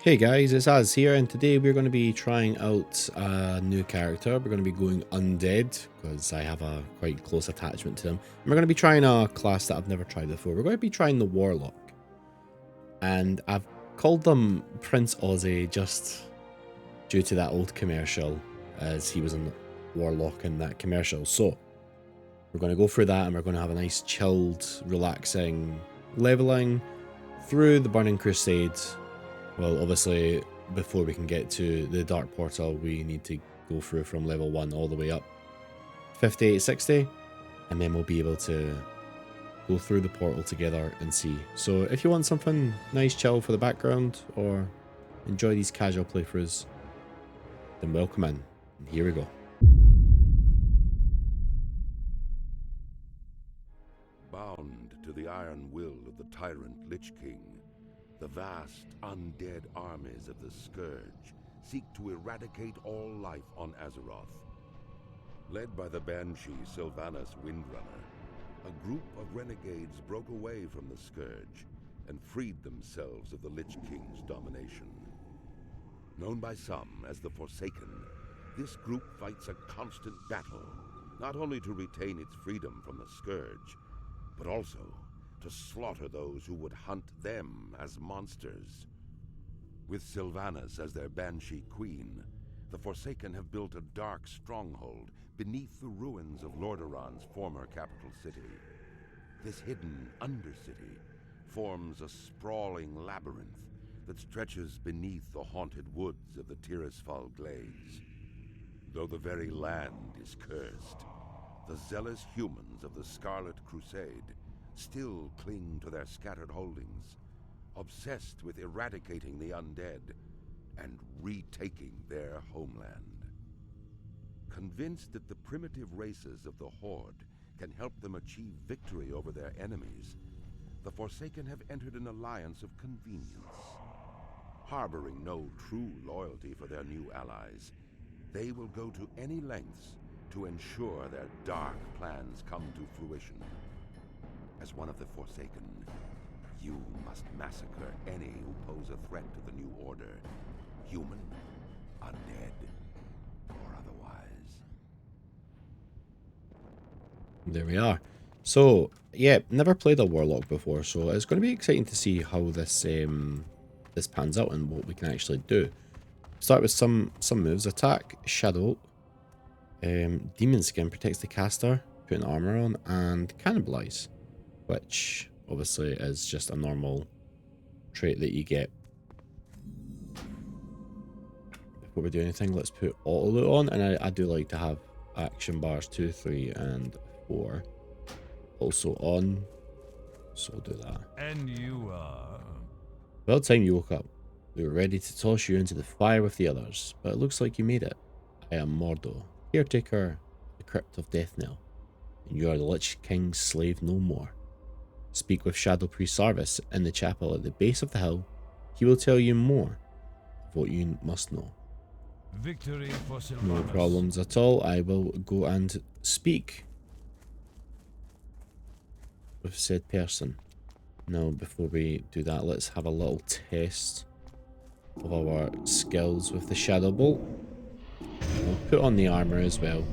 Hey guys, it's Az here, and today we're going to be trying out a new character. We're going to be going undead, because I have a quite close attachment to him. And we're going to be trying a class that I've never tried before. We're going to be trying the Warlock. And I've called them Prince Aussie just due to that old commercial, as he was in Warlock in that commercial. So, we're going to go through that, and we're going to have a nice chilled, relaxing leveling through the Burning Crusade. Well, obviously, before we can get to the Dark Portal, we need to go through from level 1 all the way up 58, 60, and then we'll be able to go through the portal together and see. So if you want something nice, chill for the background, or enjoy these casual playthroughs, then welcome in. And here we go. Bound to the iron will of the tyrant Lich King, the vast, undead armies of the Scourge seek to eradicate all life on Azeroth. Led by the Banshee Sylvanas Windrunner, a group of renegades broke away from the Scourge and freed themselves of the Lich King's domination. Known by some as the Forsaken, this group fights a constant battle, not only to retain its freedom from the Scourge, but also to slaughter those who would hunt them as monsters. With Sylvanas as their Banshee Queen, the Forsaken have built a dark stronghold beneath the ruins of Lordaeron's former capital city. This hidden Undercity forms a sprawling labyrinth that stretches beneath the haunted woods of the Tirisfal Glades. Though the very land is cursed, the zealous humans of the Scarlet Crusade still cling to their scattered holdings, obsessed with eradicating the undead and retaking their homeland. Convinced that the primitive races of the Horde can help them achieve victory over their enemies, the Forsaken have entered an alliance of convenience. Harboring no true loyalty for their new allies, they will go to any lengths to ensure their dark plans come to fruition. As one of the Forsaken, you must massacre any who pose a threat to the new order, human, undead, or otherwise. There we are. So, yeah, never played a Warlock before, so it's going to be exciting to see how this this pans out and what we can actually do. Start with some moves. Attack, Shadow, Demon Skin protects the caster, putting armor on, and Cannibalize, which obviously is just a normal trait that you get. Before we do anything, let's put auto loot on, and I do like to have action bars 2, 3, and 4 also on, so we'll do that. And you are? About time you woke up. We were ready to toss you into the fire with the others, but it looks like you made it. I am Mordo, caretaker of the Crypt of Deathnell, and you are the Lich King's slave no more. Speak with Shadow Priest Sarvis in the chapel at the base of the hill. He will tell you more of what you must know. Victory for Sylvanas. No problems at all. I will go and speak with said person. Now, before we do that, let's have a little test of our skills with the Shadow Bolt. We'll put on the armor as well.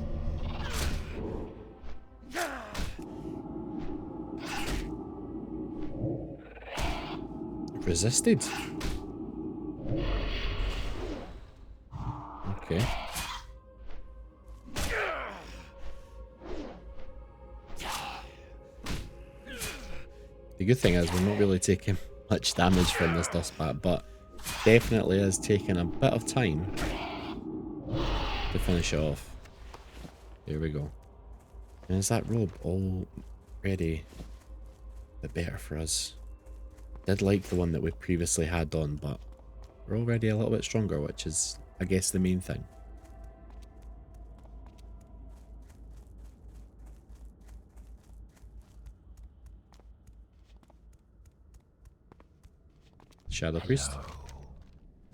Resisted. Okay. The good thing is we're not really taking much damage from this dustbat, but definitely is taking a bit of time to finish it off. Here we go. And is that robe all ready? The better for us. Did like the one that we previously had on, but we're already a little bit stronger, which is, I guess, the main thing. Shadow Priest.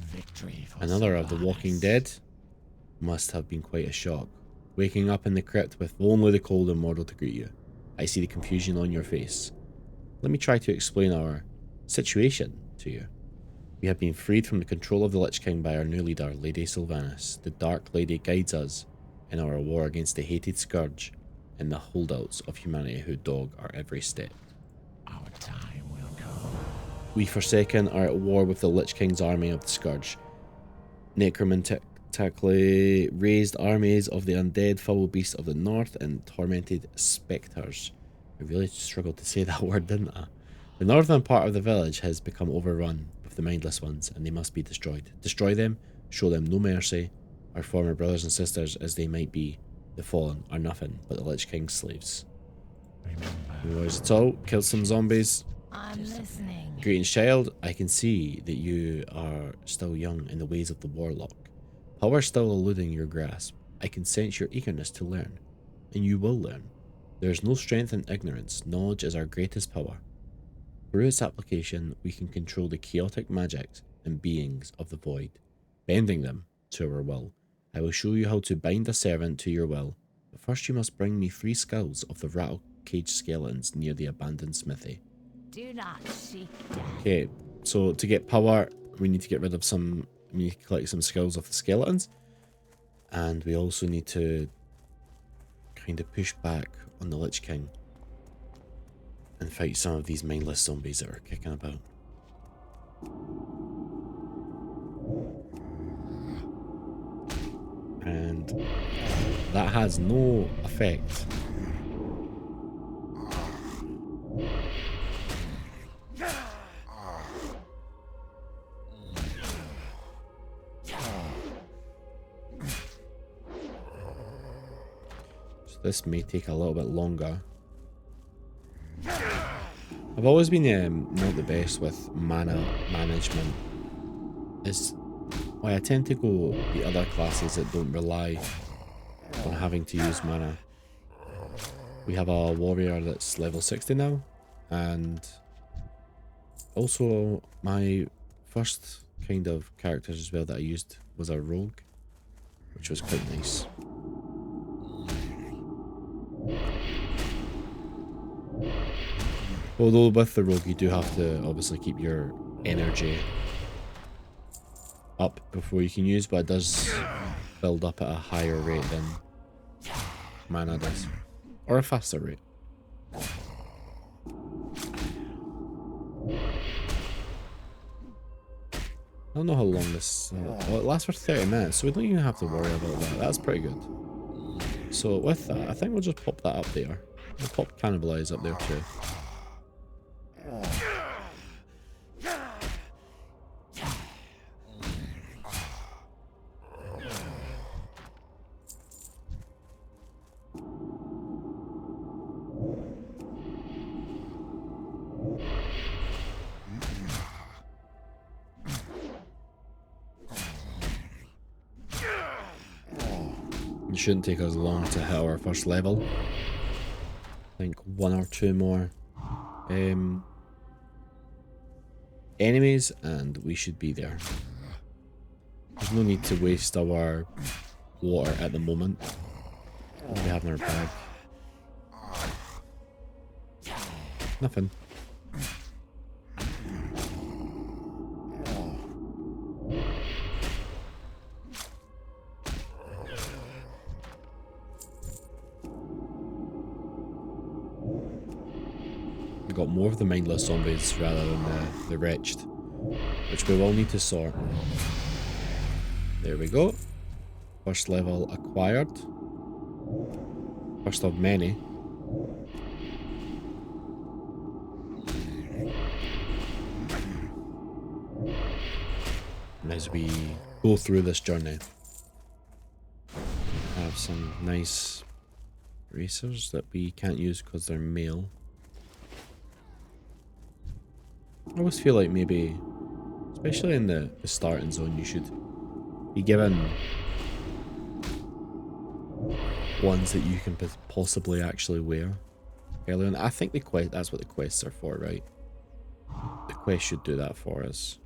Victory for Another of the Sylvanas. Walking Dead. Must have been quite a shock. Waking up in the crypt with only the cold and Mordor to greet you. I see the confusion on your face. Let me try to explain our situation to you. We have been freed from the control of the Lich King by our new leader, Lady Sylvanas. The Dark Lady guides us in our war against the hated Scourge and the holdouts of humanity who dog our every step. Our time will come. We Forsaken are at war with the Lich King's army of the Scourge. Necromantically raised armies of the undead foul beasts of the north and tormented spectres. I really struggled to say that word, didn't I? The northern part of the village has become overrun with the mindless ones, and they must be destroyed. Destroy them, show them no mercy. Our former brothers and sisters, as they might be, the fallen, are nothing but the Lich King's slaves. No worries at all. Killed some zombies. I'm listening. Greetings, child. I can see that you are still young in the ways of the Warlock. Power still eluding your grasp. I can sense your eagerness to learn, and you will learn. There is no strength in ignorance. Knowledge is our greatest power. Through its application, we can control the chaotic magics and beings of the void, bending them to our will. I will show you how to bind a servant to your will, but first you must bring me 3 skulls of the rattle cage skeletons near the abandoned smithy. Do not seek death. Okay, so to get power, we need to get rid of some, we need to collect some skulls of the skeletons, and we also need to kind of push back on the Lich King and fight some of these mindless zombies that are kicking about. And that has no effect. So this may take a little bit longer. I've always been not the best with mana management. Is why I tend to go the other classes that don't rely on having to use mana. We have a warrior that's level 60 now, and also my first kind of characters as well that I used was a rogue, which was quite nice. Although with the rogue you do have to obviously keep your energy up before you can use, but it does build up at a higher rate than mana does, or a faster rate. I don't know how long this well, it lasts for 30 minutes, so we don't even have to worry about that. That's pretty good. So with that, I think we'll just pop that up there. We'll pop Cannibalize up there too. It shouldn't take us long to hit our first level. I think 1 or 2 more enemies and we should be there. There's no need to waste our water at the moment. What do we have in our bag? Nothing. Got more of the mindless zombies rather than the wretched, which we will need to sort. There we go. First level acquired. First of many. And as we go through this journey, we have some nice bracers that we can't use because they're male. I always feel like maybe, especially in the starting zone, you should be given ones that you can possibly actually wear early on. I think the quest, that's what the quests are for, right? The quest should do that for us.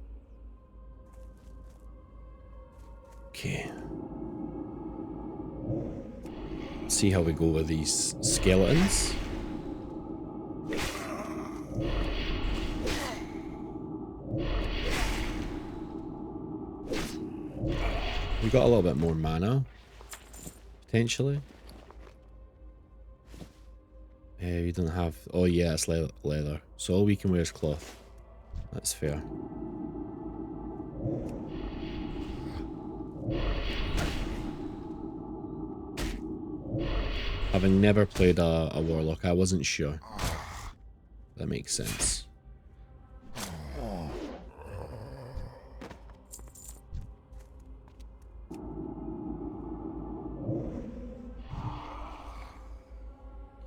Okay. Let's see how we go with these skeletons. We got a little bit more mana, potentially. We don't have... Oh yeah, it's leather. So all we can wear is cloth. That's fair. Having never played a Warlock, I wasn't sure. That makes sense.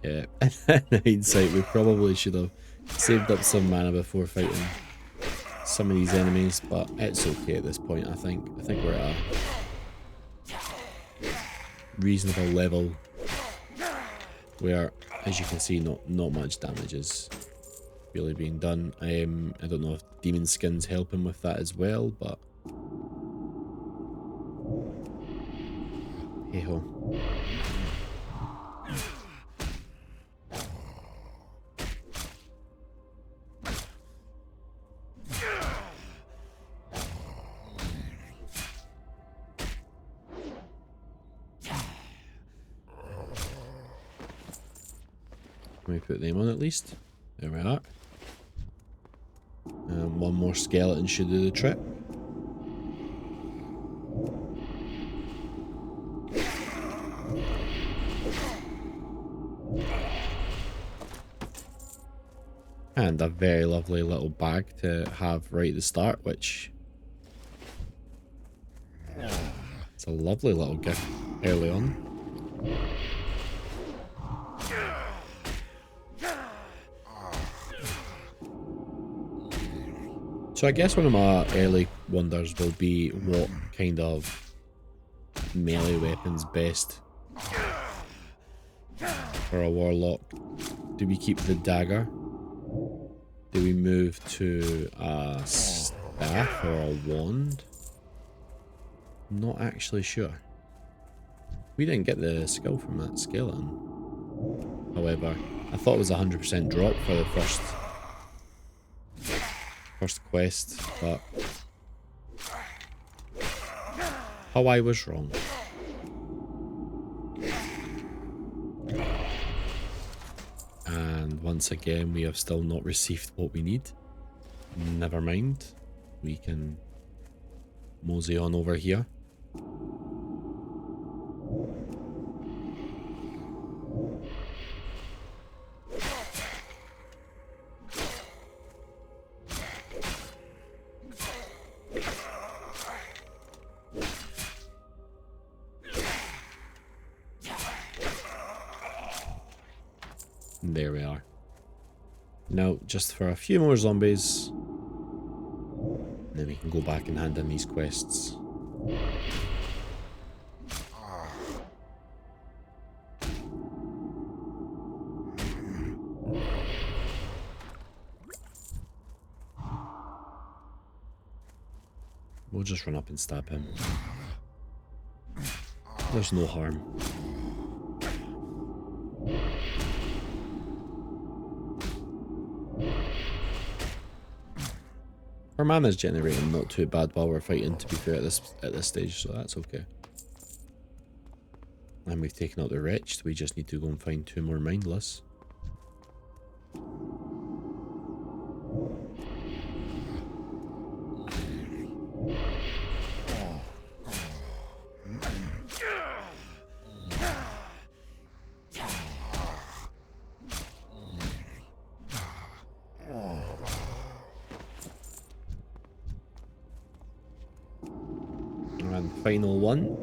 Yeah, in hindsight, we probably should have saved up some mana before fighting some of these enemies, but it's okay at this point, I think. I think we're at a reasonable level where, as you can see, not much damage is really being done. I don't know if Demon Skin's helping with that as well, but hey ho. Let me put them on at least. There we are. One more skeleton should do the trick. And a very lovely little bag to have right at the start, which... It's a lovely little gift early on. So I guess one of my early wonders will be what kind of melee weapon's best for a Warlock. Do we keep the dagger? Do we move to a staff or a wand? Not actually sure. We didn't get the skill from that skeleton. However, I thought it was 100% drop for the first quest, but how I was wrong. And once again, we have still not received what we need. Never mind. We can mosey on over here. There we are. Now, just for a few more zombies, then we can go back and hand in these quests. We'll just run up and stab him. There's no harm. Our mana's generating not too bad while we're fighting, to be fair, at this stage, so that's okay. And we've taken out the wretched. We just need to go and find 2 more mindless. And final one.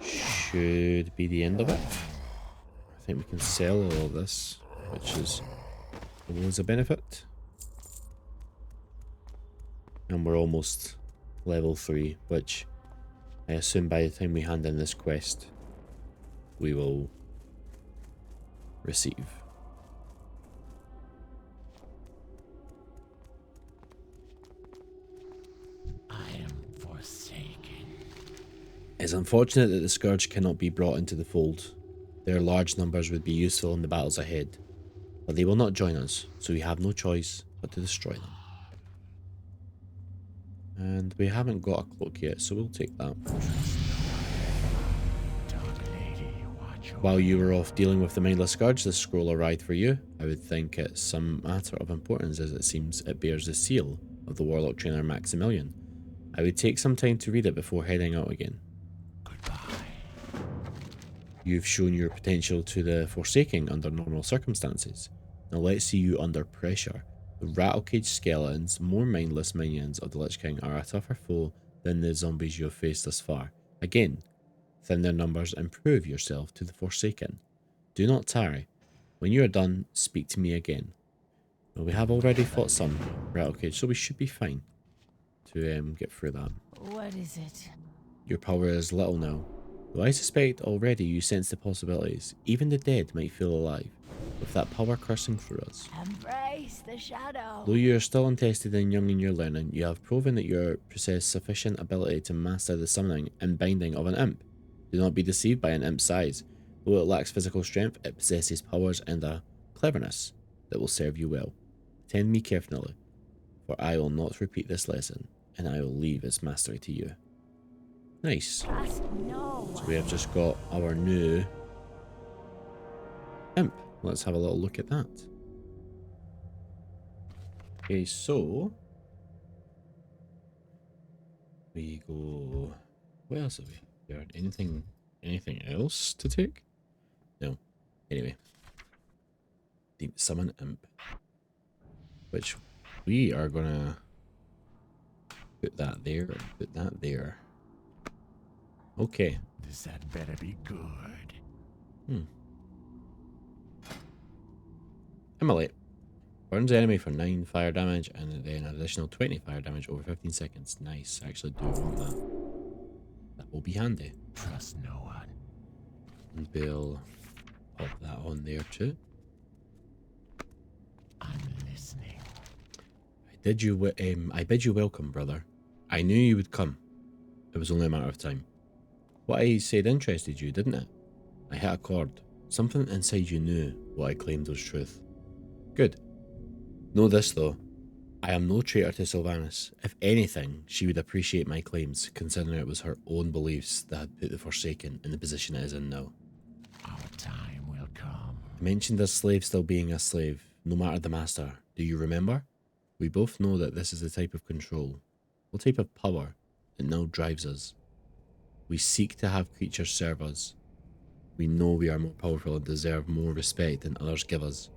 Should be the end of it. I think we can sell all of this, which is always a benefit. And we're almost level 3, which I assume by the time we hand in this quest, we will receive. It's unfortunate that the Scourge cannot be brought into the fold. Their large numbers would be useful in the battles ahead, but they will not join us, so we have no choice but to destroy them. And we haven't got a cloak yet, so we'll take that. While you were off dealing with the Mindless Scourge, this scroll arrived for you. I would think it's some matter of importance, as it seems it bears the seal of the Warlock trainer Maximilian. I would take some time to read it before heading out again. Goodbye. You've shown your potential to the Forsaking under normal circumstances. Now let's see you under pressure. The Rattlecage skeletons, more mindless minions of the Lich King, are a tougher foe than the zombies you have faced thus far. Again, thin their numbers and prove yourself to the Forsaken. Do not tarry. When you are done, speak to me again. Well, we have already fought some Rattlecage, so we should be fine to get through that. What is it? Your power is little now, though I suspect already you sense the possibilities. Even the dead might feel alive, with that power coursing through us. Embrace the shadow. Though you are still untested and young in your learning, you have proven that you possess sufficient ability to master the summoning and binding of an imp. Do not be deceived by an imp's size. Though it lacks physical strength, it possesses powers and a cleverness that will serve you well. Attend me carefully, for I will not repeat this lesson, and I will leave its mastery to you. Nice. Trust no So one. we have just got our new imp. Let's have a little look at that. Okay, so we go. What else have we? There anything else to take? No. Anyway, the summon imp, which we are gonna put that there and put that there. Okay. This had better be good. Immolate. Burns the enemy for 9 fire damage and then an additional 20 fire damage over 15 seconds. Nice. I actually do want that. That will be handy. Trust no one. And we'll pop that on there too. I'm listening. I bid you welcome, brother. I knew you would come. It was only a matter of time. What I said interested you, didn't it? I hit a chord. Something inside you knew what I claimed was truth. Good. Know this though. I am no traitor to Sylvanas. If anything, she would appreciate my claims, considering it was her own beliefs that had put the Forsaken in the position it is in now. Our time will come. I mentioned a slave still being a slave, no matter the master. Do you remember? We both know that this is the type of control, what type of power, that now drives us. We seek to have creatures serve us. We know we are more powerful and deserve more respect than others give us,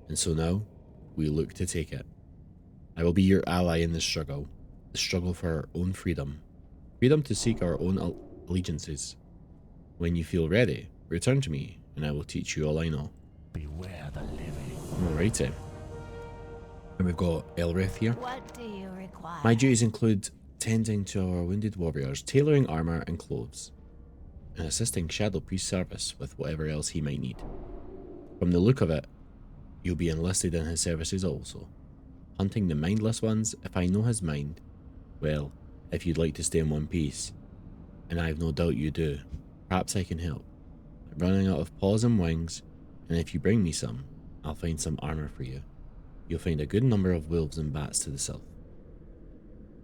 and so now, we look to take it. I will be your ally in this struggle, the struggle for our own freedom, freedom to seek our own allegiances. When you feel ready, return to me, and I will teach you all I know. Beware the living. Alrighty. And we've got Elrith here. What do you require? My duties include tending to our wounded warriors, tailoring armor and clothes, and assisting Shadow Priest service with whatever else he might need. From the look of it, you'll be enlisted in his services also. Hunting the mindless ones, if I know his mind, well, if you'd like to stay in one piece, and I have no doubt you do, perhaps I can help. I'm running out of paws and wings, and if you bring me some, I'll find some armor for you. You'll find a good number of wolves and bats to the south.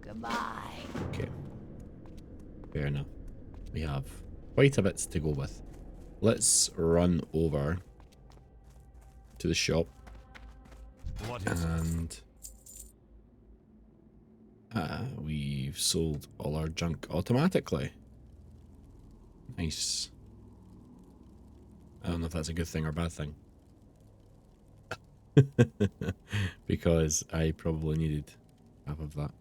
Goodbye. Okay. Fair enough. We have quite a bit to go with. Let's run over to the shop. What is And we've sold all our junk automatically. Nice. I don't know if that's a good thing or bad thing. Because I probably needed half of that.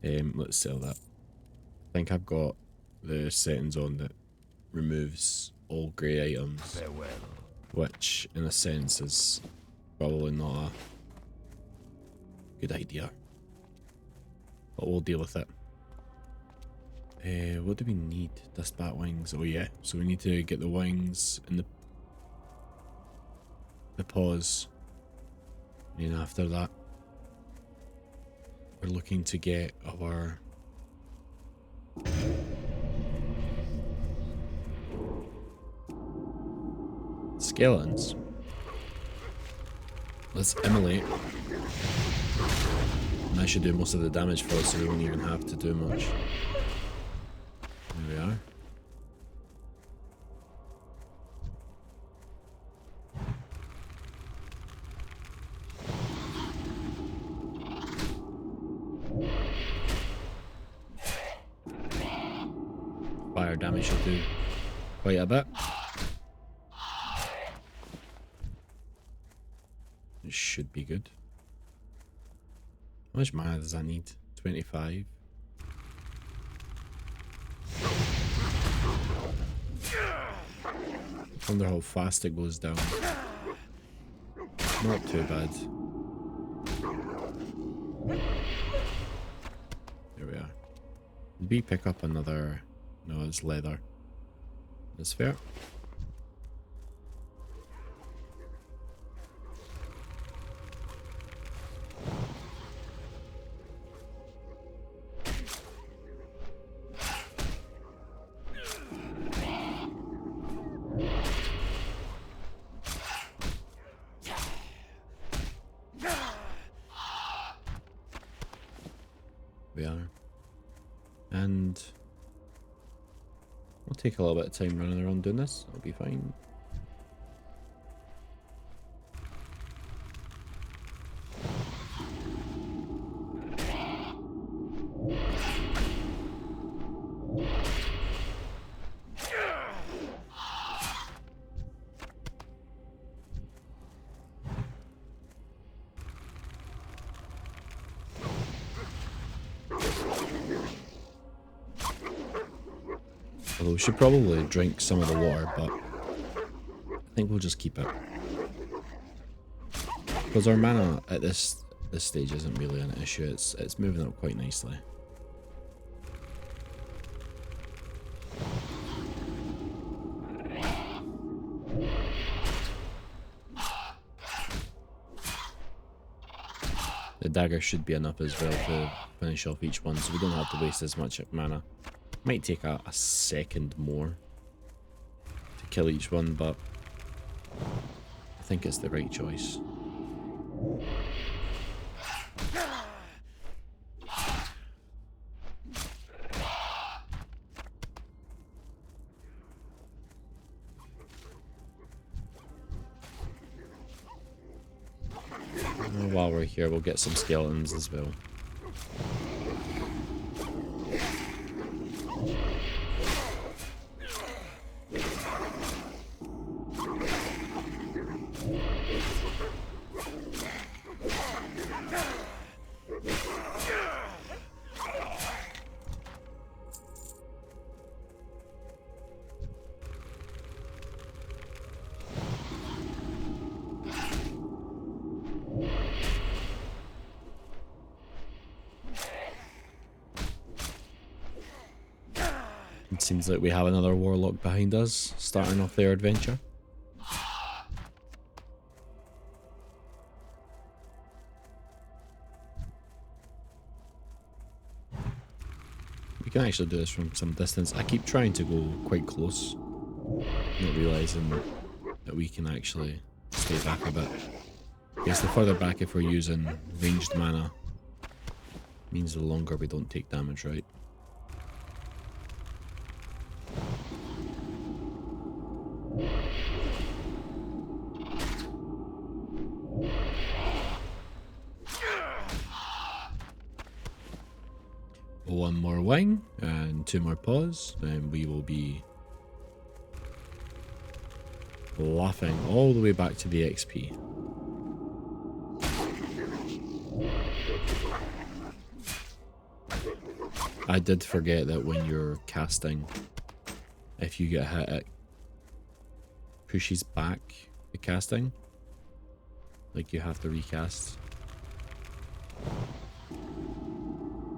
Let's sell that. I think I've got the settings on that removes all grey items, farewell? which in a sense is probably not a good idea. But we'll deal with it. What do we need? Dust bat wings. Oh yeah, so we need to get the wings and the paws. And then after that, we're looking to get our skeletons. Let's immolate And that should do most of the damage for us, so we won't even have to do much. There we are. Fire damage should do quite a bit. It should be good. How much mana does that need? 25. I wonder how fast it goes down. Not too bad. There we are. Did we pick up another? No, it's leather. That's fair. We are. And we'll take a little bit of time running around doing this. I'll be fine. Although we should probably drink some of the water, but I think we'll just keep it. Because our mana at this stage isn't really an issue, it's moving up quite nicely. The dagger should be enough as well to finish off each one, so we don't have to waste as much mana. Might take a second more to kill each one, but I think it's the right choice. And while we're here, we'll get some skeletons as well. It seems like we have another Warlock behind us, starting off their adventure. We can actually do this from some distance. I keep trying to go quite close, not realising that we can actually stay back a bit. I guess the further back if we're using ranged mana means the longer we don't take damage, right? One more wine and 2 more paws, and we will be laughing all the way back to the XP. I did forget that when you're casting, if you get hit, it pushes back the casting. Like you have to recast.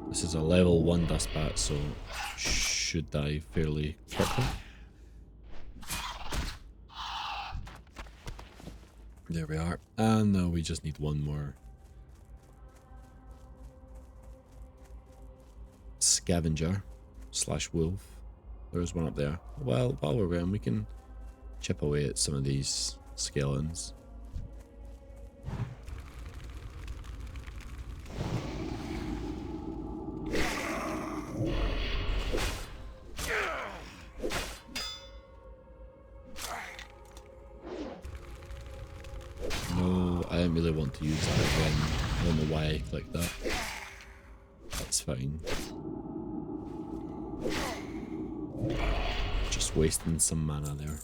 This is a level 1 dustbat, so should die fairly quickly. There we are. And now we just need one more scavenger / wolf. There's one up there. Well, while we're going, we can chip away at some of these skeletons. didn't really want to use that again. I don't know why I clicked that. That's fine. Just wasting some mana there.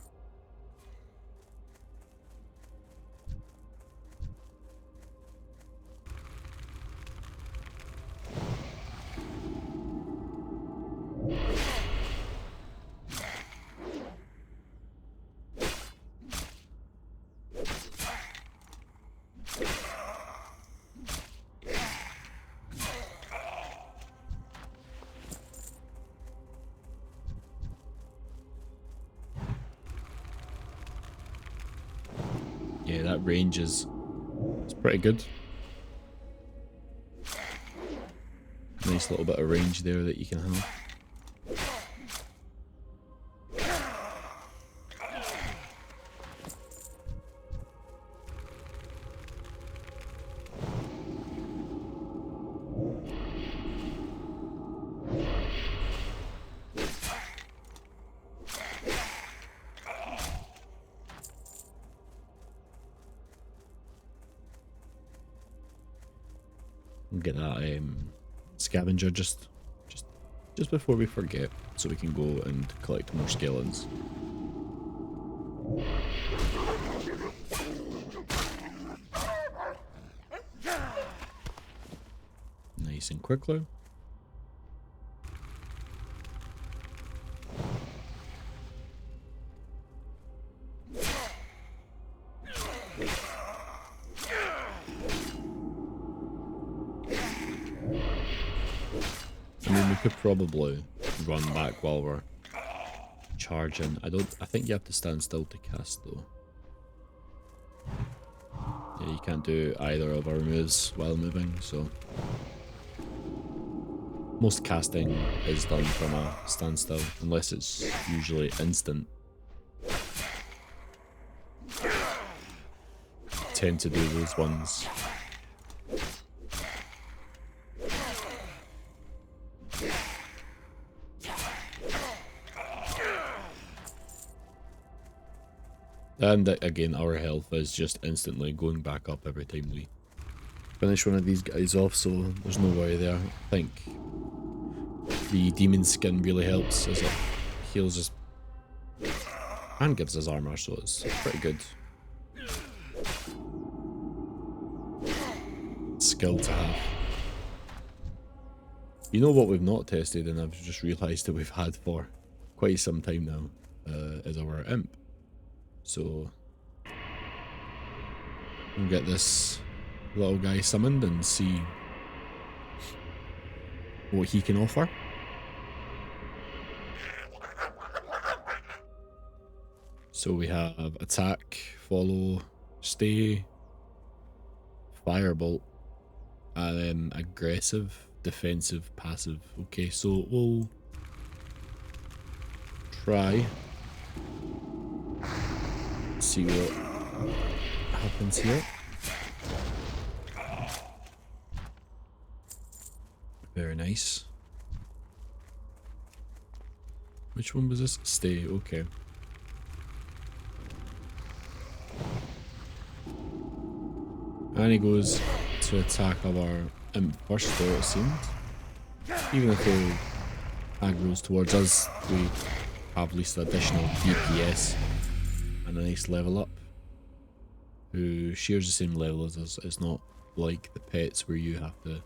Yeah, that range is pretty good. Nice little bit of range there that you can have. Get that scavenger just before we forget, so we can go and collect more skeletons. Nice and quickly. Could probably run back while we're charging. I think you have to stand still to cast though. Yeah, you can't do either of our moves while moving, so most casting is done from a standstill, unless it's usually instant. Tend to do those ones. And again, our health is just instantly going back up every time we finish one of these guys off, so there's no worry there. I think the demon skin really helps as it heals us and gives us armor, so it's pretty good skill to have. You know what we've not tested, and I've just realised that we've had for quite some time now, is our imp. So we'll get this little guy summoned and see what he can offer. So we have attack, follow, stay, firebolt, and then aggressive, defensive, passive. Okay, so we'll try see what happens here. Very nice. Which one was this? Stay, okay. And he goes to attack our imp first though, it seemed. Even if he aggroes towards us, we have at least additional DPS. And a nice level up, who shares the same level as us. It's not like the pets where you have to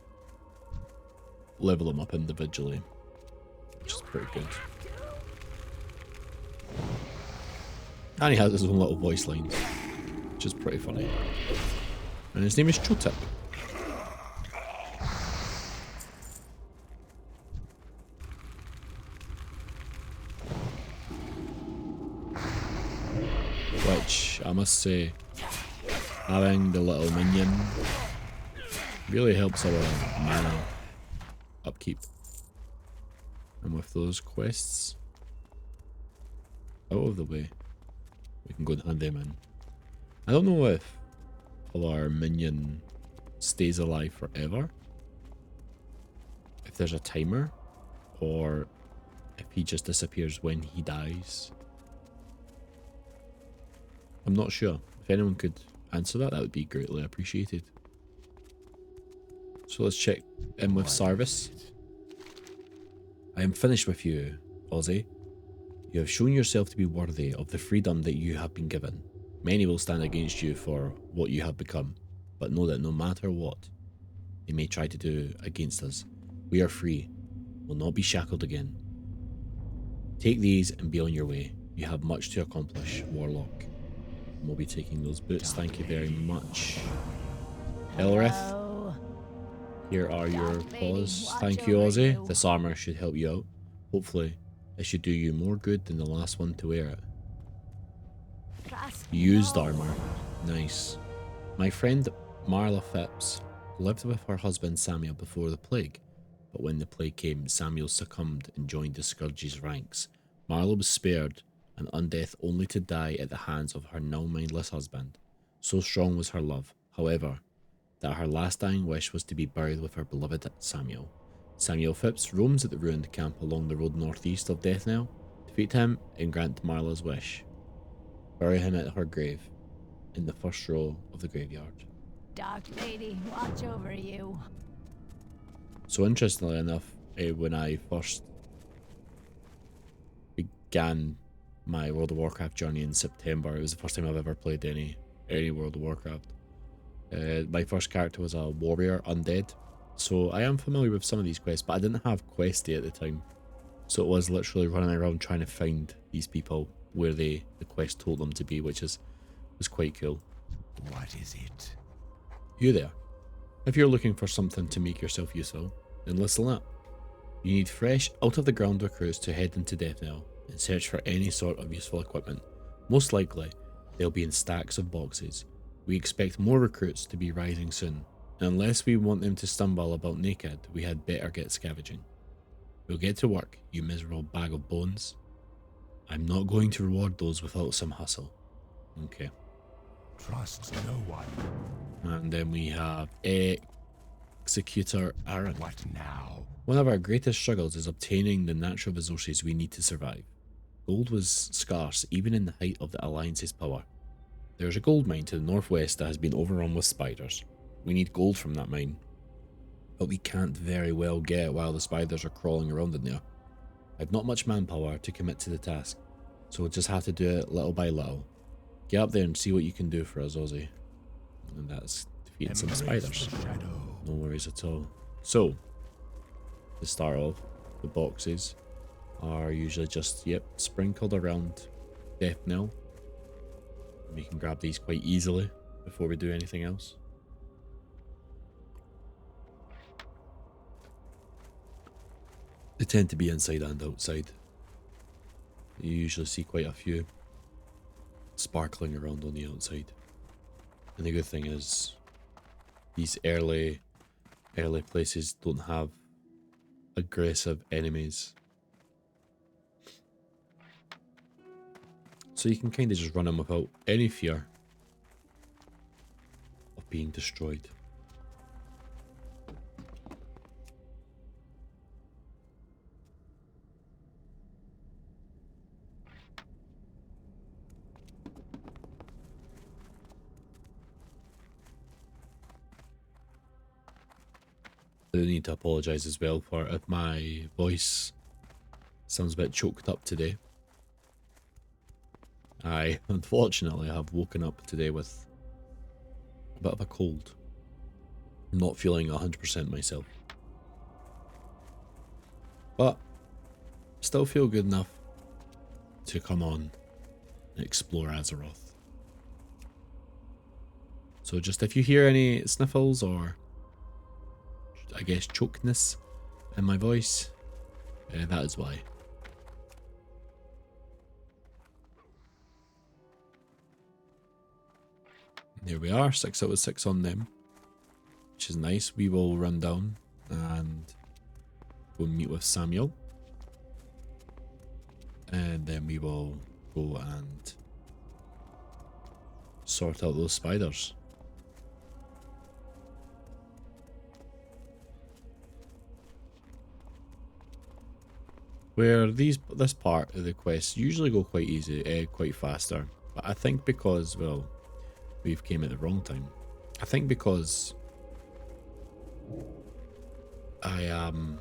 level them up individually, which is pretty good. And he has his own little voice lines, which is pretty funny. And his name is Chotip. Which, I must say, having the little minion really helps our mana upkeep. And with those quests out of the way, we can go and hand them in. I don't know if our minion stays alive forever, if there's a timer, or if he just disappears when he dies. I'm not sure. If anyone could answer that, that would be greatly appreciated. So let's check in with Sarvis. I am finished with you, Ozzy. You have shown yourself to be worthy of the freedom that you have been given. Many will stand against you for what you have become, but know that no matter what they may try to do against us, we are free, will not be shackled again. Take these and be on your way. You have much to accomplish, Warlock. And we'll be taking those boots, thank you very much. Elrith, Hello. here are your Dark lady, paws. watch Thank you, over Ozzy. you. This armor should help you out. Hopefully, it should do you more good than the last one to wear it. Trust Used no armor. Nice. My friend Marla Phipps lived with her husband Samuel before the plague, but when the plague came, Samuel succumbed and joined the Scourge's ranks. Marla was spared and undeath only to die at the hands of her now mindless husband. So strong was her love, however, that her last dying wish was to be buried with her beloved Samuel. Samuel Phipps roams at the ruined camp along the road northeast of Deathnell. Defeat him and grant Marla's wish. Bury him at her grave, in the first row of the graveyard. Dark lady, watch over you. So interestingly enough, when I first began my World of Warcraft journey in September, it was the first time I've ever played any World of Warcraft. My first character was a warrior undead, so I am familiar with some of these quests, but I didn't have Questy at the time. So it was literally running around trying to find these people where the quest told them to be, which was quite cool. What is it? You there. If you're looking for something to make yourself useful, then listen up. You need fresh, out of the ground recruits to head into Deathnell and search for any sort of useful equipment. Most likely, they'll be in stacks of boxes. We expect more recruits to be rising soon, and unless we want them to stumble about naked, we had better get scavenging. We'll get to work, you miserable bag of bones. I'm not going to reward those without some hustle. Okay. Trust no one. And then we have Executor Aaron. What now? One of our greatest struggles is obtaining the natural resources we need to survive. Gold was scarce even in the height of the Alliance's power. There's a gold mine to the northwest that has been overrun with spiders. We need gold from that mine, but we can't very well get it while the spiders are crawling around in there. I've not much manpower to commit to the task, so we'll just have to do it little by little. Get up there and see what you can do for us, Ozzy. And that's defeating some spiders. The shadow. No worries at all. So, to start off, the boxes are usually just, sprinkled around Deathnell. We can grab these quite easily before we do anything else. They tend to be inside and outside. You usually see quite a few sparkling around on the outside. And the good thing is, these early places don't have aggressive enemies. So you can kind of just run them without any fear of being destroyed. I do need to apologise as well for if my voice sounds a bit choked up today. I unfortunately have woken up today with a bit of a cold. I'm not feeling 100% myself. But still feel good enough to come on and explore Azeroth. So just if you hear any sniffles or I guess chokedness in my voice, that is why. There we are, 6 out of 6 on them, which is nice. We will run down and go meet with Samuel, and then we will go and sort out those spiders. Where this part of the quest usually go quite easy, quite faster, but I think because, well, we've came at the wrong time. I think because I am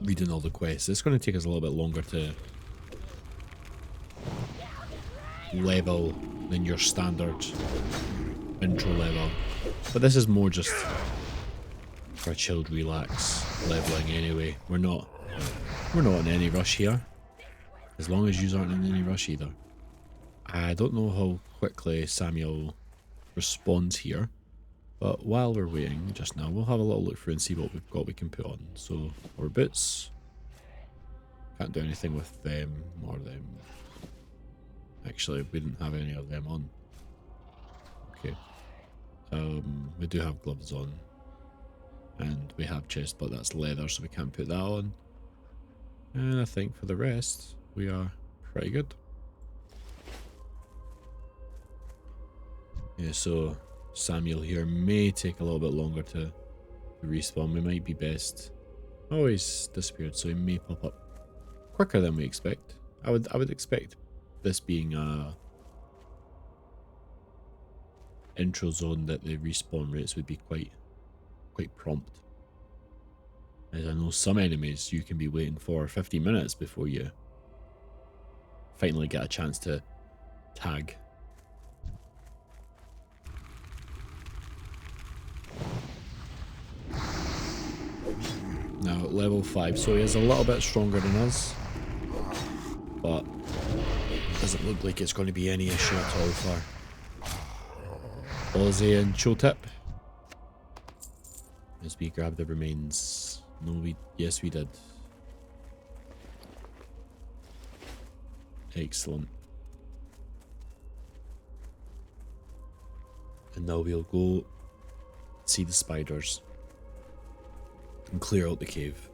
reading all the quests, it's going to take us a little bit longer to level than your standard intro level. But this is more just for a chilled relax leveling anyway. We're not in any rush here. As long as you aren't in any rush either. I don't know how quickly Samuel responds here, but while we're waiting just now, we'll have a little look through and see what we've got we can put on. So, our boots. Can't do anything with them or them. Actually, we didn't have any of them on. Okay. We do have gloves on. And we have chest, but that's leather, so we can't put that on. And I think for the rest, we are pretty good. Yeah, so Samuel here may take a little bit longer to respawn. We might be best. Oh, he's disappeared, so he may pop up quicker than we expect. I would expect this being a intro zone that the respawn rates would be quite prompt. As I know some enemies you can be waiting for 15 minutes before you finally get a chance to tag. Now at level 5, so he is a little bit stronger than us, but it doesn't look like it's going to be any issue at all for Ozzy and Chotip. As we grab the remains. No, yes we did. Excellent. And now we'll go see the spiders and clear out the cave.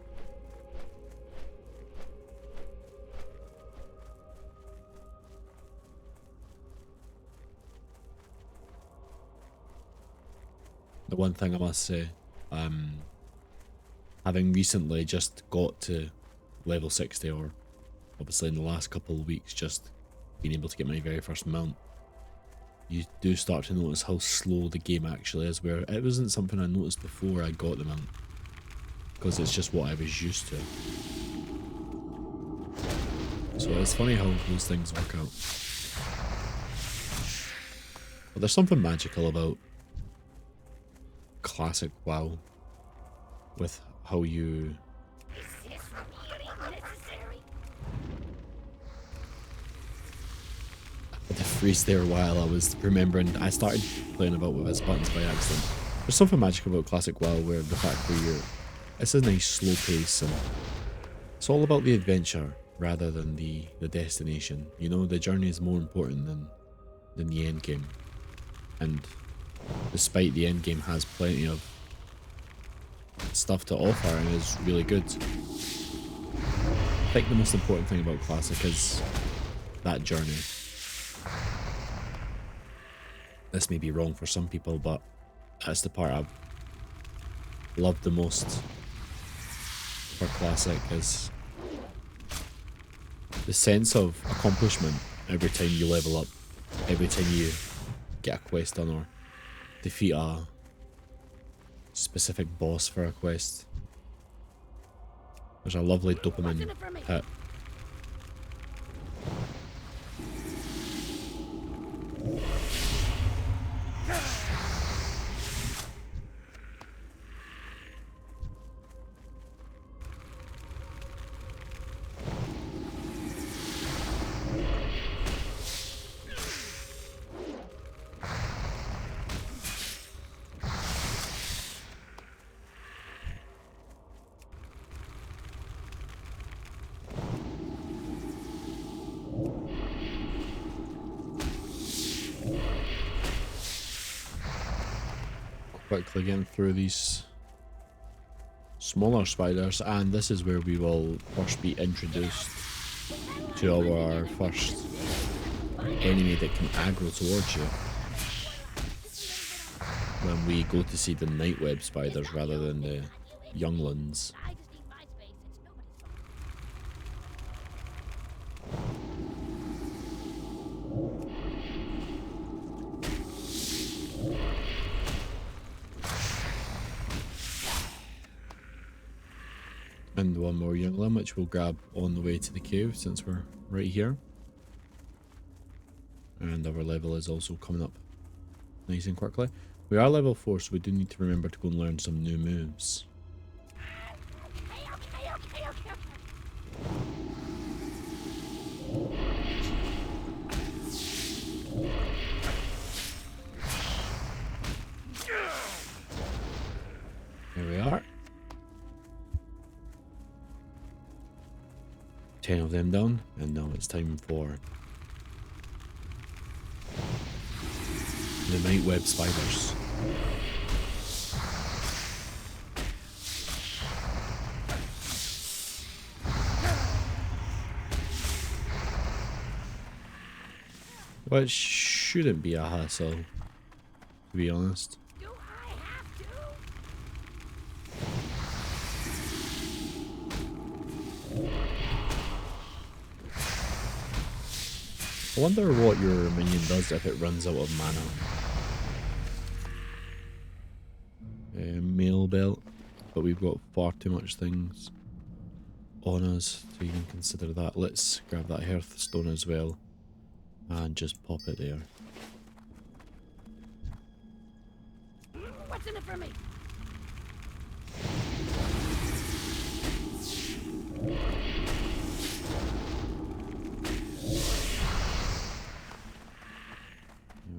The one thing I must say, having recently just got to level 60, or obviously in the last couple of weeks just being able to get my very first mount, you do start to notice how slow the game actually is, where it wasn't something I noticed before I got the mount, because it's just what I was used to. So it's funny how those things work out. But there's something magical about classic WoW with how you I had to freeze there while I was remembering. I started playing about with his buttons by accident. There's something magical about classic WoW where the fact where it's a nice slow pace and it's all about the adventure rather than the destination. You know, the journey is more important than the end game. And despite the end game has plenty of stuff to offer and is really good, I think the most important thing about classic is that journey. This may be wrong for some people, but that's the part I've loved the most for classic, is the sense of accomplishment every time you level up, every time you get a quest done or defeat a specific boss for a quest. There's a lovely dopamine hit. Quickly getting through these smaller spiders, and this is where we will first be introduced to our first enemy that can aggro towards you when we go to see the nightweb spiders rather than the younglings. And one more youngling, which we'll grab on the way to the cave since we're right here. And our level is also coming up nice and quickly. We are level 4, so we do need to remember to go and learn some new moves. Here we are. 10 of them done, and now it's time for the night web spiders. Which shouldn't be a hassle, to be honest. Do I have to? I wonder what your minion does if it runs out of mana. Mail belt, but we've got far too much things on us to even consider that. Let's grab that hearthstone as well and just pop it there. What's in it for me?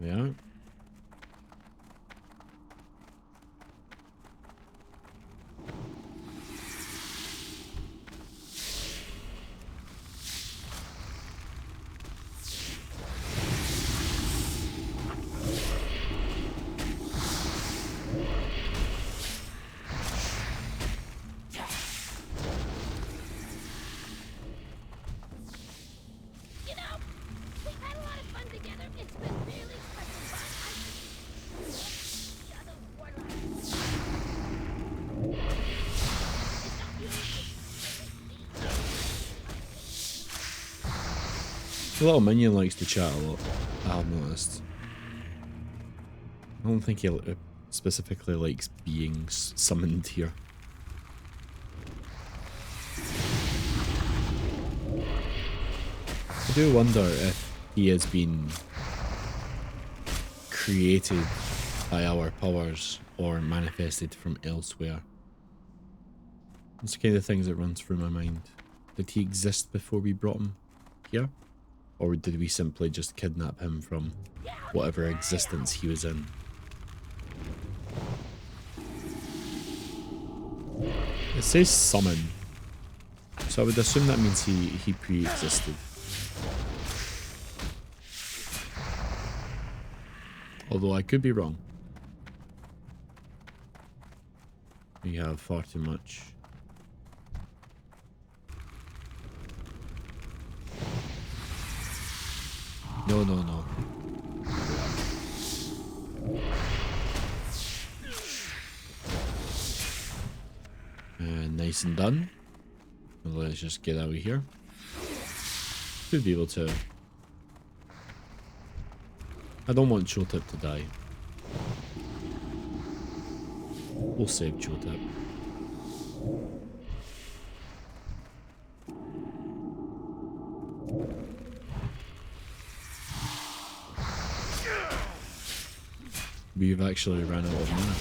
There we are. You know, we've had a lot of fun together. It's been really special fun. The other Warlocks. It's not The little minion likes to chat a lot, I've noticed. I don't think he specifically likes being summoned here. I do wonder if he has been created by our powers or manifested from elsewhere. It's the kind of things that runs through my mind. Did he exist before we brought him here? Or did we simply just kidnap him from whatever existence he was in? It says summon, so I would assume that means he pre-existed. Although I could be wrong. We have far too much. No, no, no. Nice and done. Let's just get out of here. Should be able to. I don't want Chotip to die. We'll save Chotip. We've actually ran out of mana.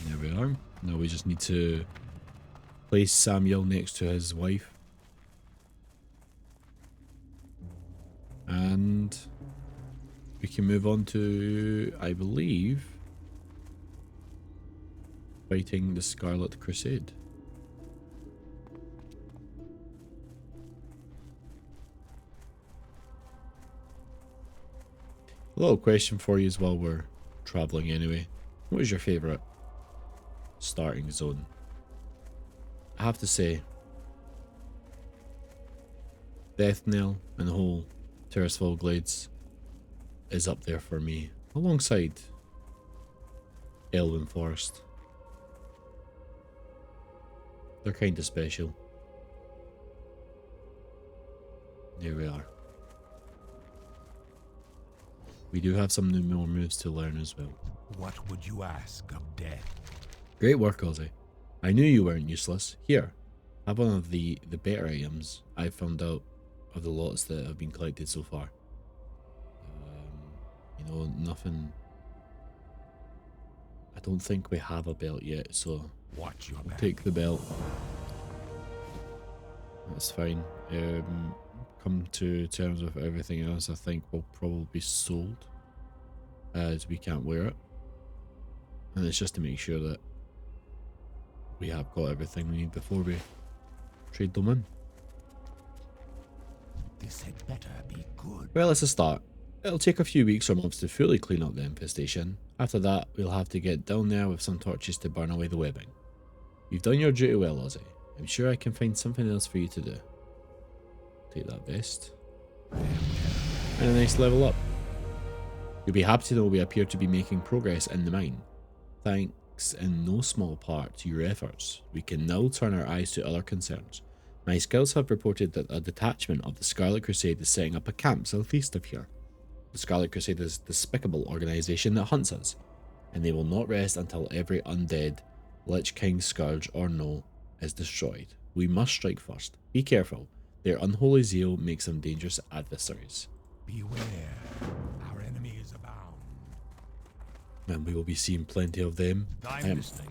There we are. Now we just need to place Samuel next to his wife. And we can move on to, I believe, fighting the Scarlet Crusade. A little question for you as well, we're travelling anyway. What is your favourite starting zone? I have to say, Death Knell and the whole Terraceville Glades is up there for me, alongside Elven Forest. They're kind of special. Here we are. We do have some new more moves to learn as well. What would you ask of death? Great work, Ozzy. I knew you weren't useless. Here, have one of the better items I found out of the lots that have been collected so far. You know, nothing. I don't think we have a belt yet, so Watch your I'll back. take the belt. That's fine. Come to terms with everything else, I think will probably be sold, as we can't wear it. And it's just to make sure that we have got everything we need before we trade them in. This had better be good. Well, it's a start. It'll take a few weeks or months to fully clean up the infestation. After that, we'll have to get down there with some torches to burn away the webbing. You've done your duty well, Ozzy. I'm sure I can find something else for you to do. Take that vest. And a nice level up. You'll be happy to know we appear to be making progress in the mine. Thanks in no small part to your efforts, we can now turn our eyes to other concerns. My scouts have reported that a detachment of the Scarlet Crusade is setting up a camp southeast of here. The Scarlet Crusade is a despicable organisation that hunts us, and they will not rest until every undead, Lich King, Scourge or no, is destroyed. We must strike first. Be careful. Their unholy zeal makes them dangerous adversaries. Beware, our enemies abound. And we will be seeing plenty of them. I'm listening.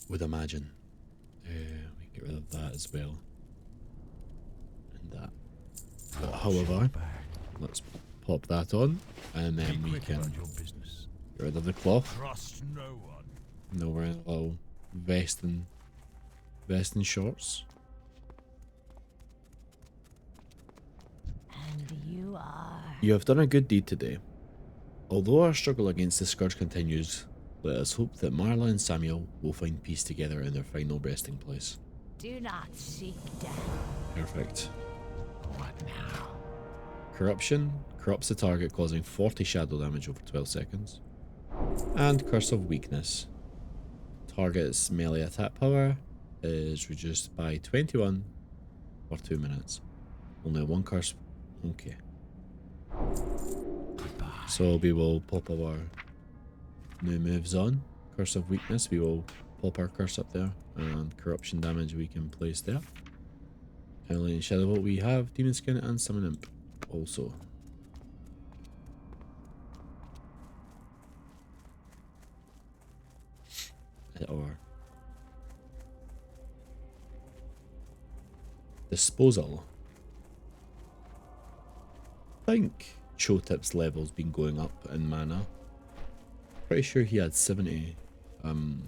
Would imagine. We get rid of that as well. And that. But however, Back. let's pop that on, and then we Quick can about your business. get rid of the cloth. Trust no one. Now we're in a little vest and shorts. And you are. You have done a good deed today. Although our struggle against the Scourge continues, let us hope that Marla and Samuel will find peace together in their final resting place. Do not seek death. Perfect. What now? Corruption corrupts the target, causing 40 shadow damage over 12 seconds. And Curse of Weakness. Target's melee attack power is reduced by 21 for 2 minutes. Only one curse. Okay. Goodbye. So we will pop our new moves on. Curse of Weakness, we will pop our curse up there. And corruption damage we can place there. Emily and Shadow Vault we have Demon Skin and Summon Imp also. Or disposal. I think Chotip's level's been going up in mana. Pretty sure he had 70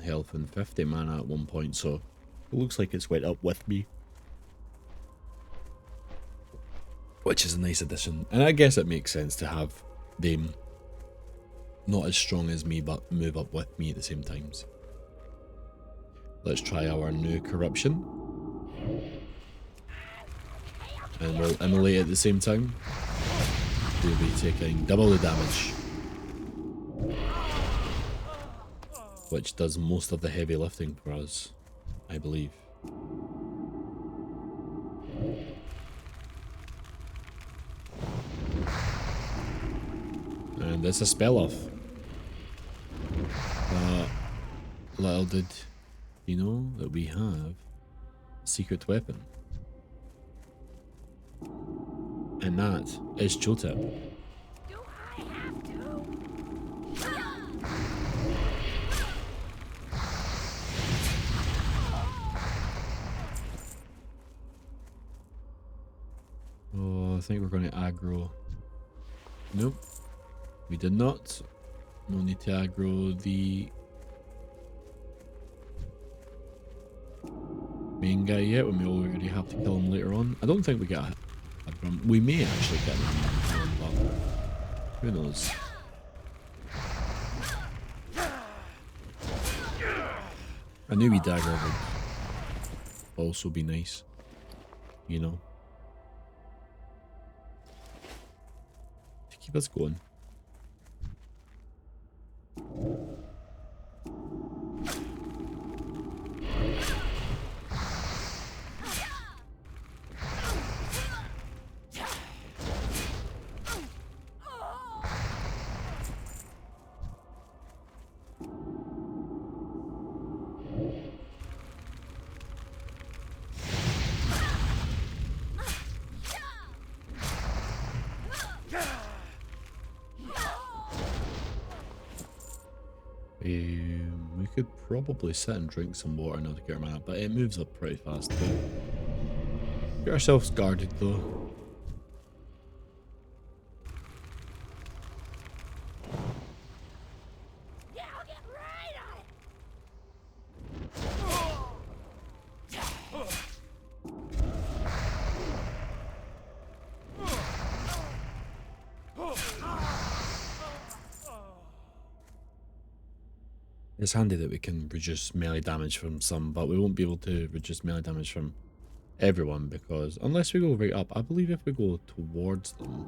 health and 50 mana at one point, so it looks like it's went up with me. Which is a nice addition. And I guess it makes sense to have them not as strong as me, but move up with me at the same times. Let's try our new corruption. And we'll immolate at the same time. We'll be taking double the damage. Which does most of the heavy lifting for us, I believe. And it's a spell off. Little did you know that we have a secret weapon. And that is Chotip. Do I have to? Oh, I think we're going to aggro. Nope. We did not. No need to aggro the main guy yet, when we already have to kill him later on. I don't think we get a drum. We may actually get him, but who knows. A newbie dagger would also be nice, you know, to keep us going. We could probably sit and drink some water now to get our mana, but it moves up pretty fast too. Get ourselves guarded though. Yeah, I'll get right on it. It's handy that we can reduce melee damage from some, but we won't be able to reduce melee damage from everyone because unless we go right up, I believe if we go towards them,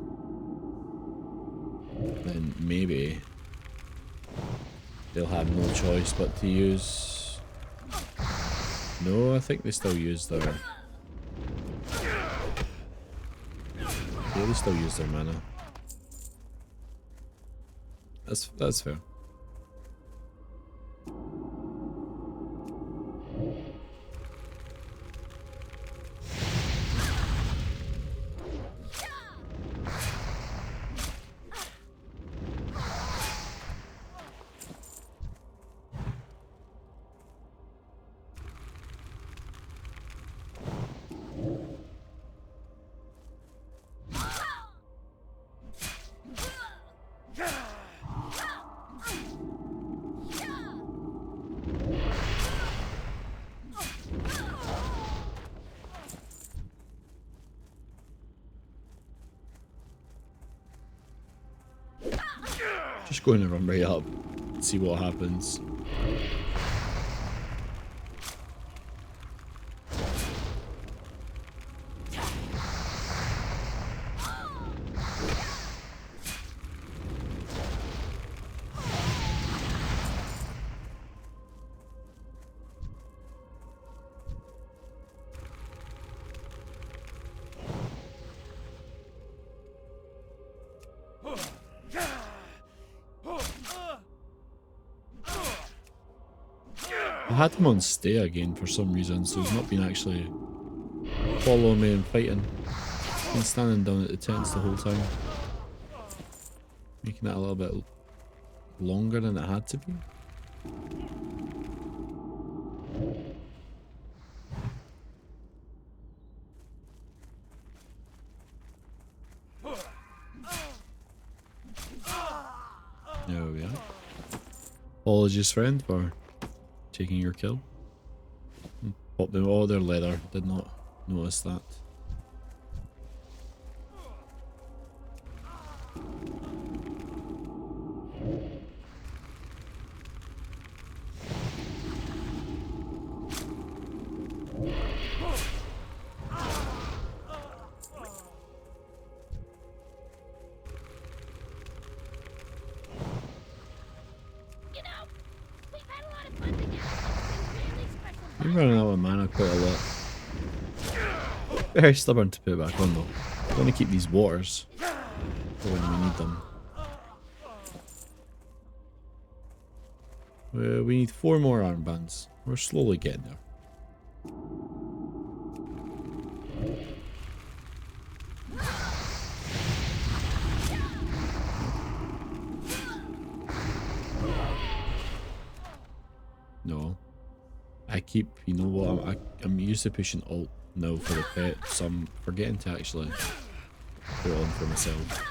then maybe they'll have no choice but to use... No, I think they still use their... Yeah, they still use their mana. That's fair. Just going to run right up, see what happens. I had him on stay again for some reason, so he's not been actually following me and fighting. He's been standing down at the tents the whole time, making it a little bit longer than it had to be. There we are. Apologies, friend, for taking your kill. Pop them all their leather. Did not notice that. I'm running out of mana quite a lot. Very stubborn to put it back on though. I want to keep these waters for when we need them. We need 4 more armbands. We're slowly getting there. No. I keep, you know what, I'm used to pushing alt now for the pet, so I'm forgetting to actually put it on for myself.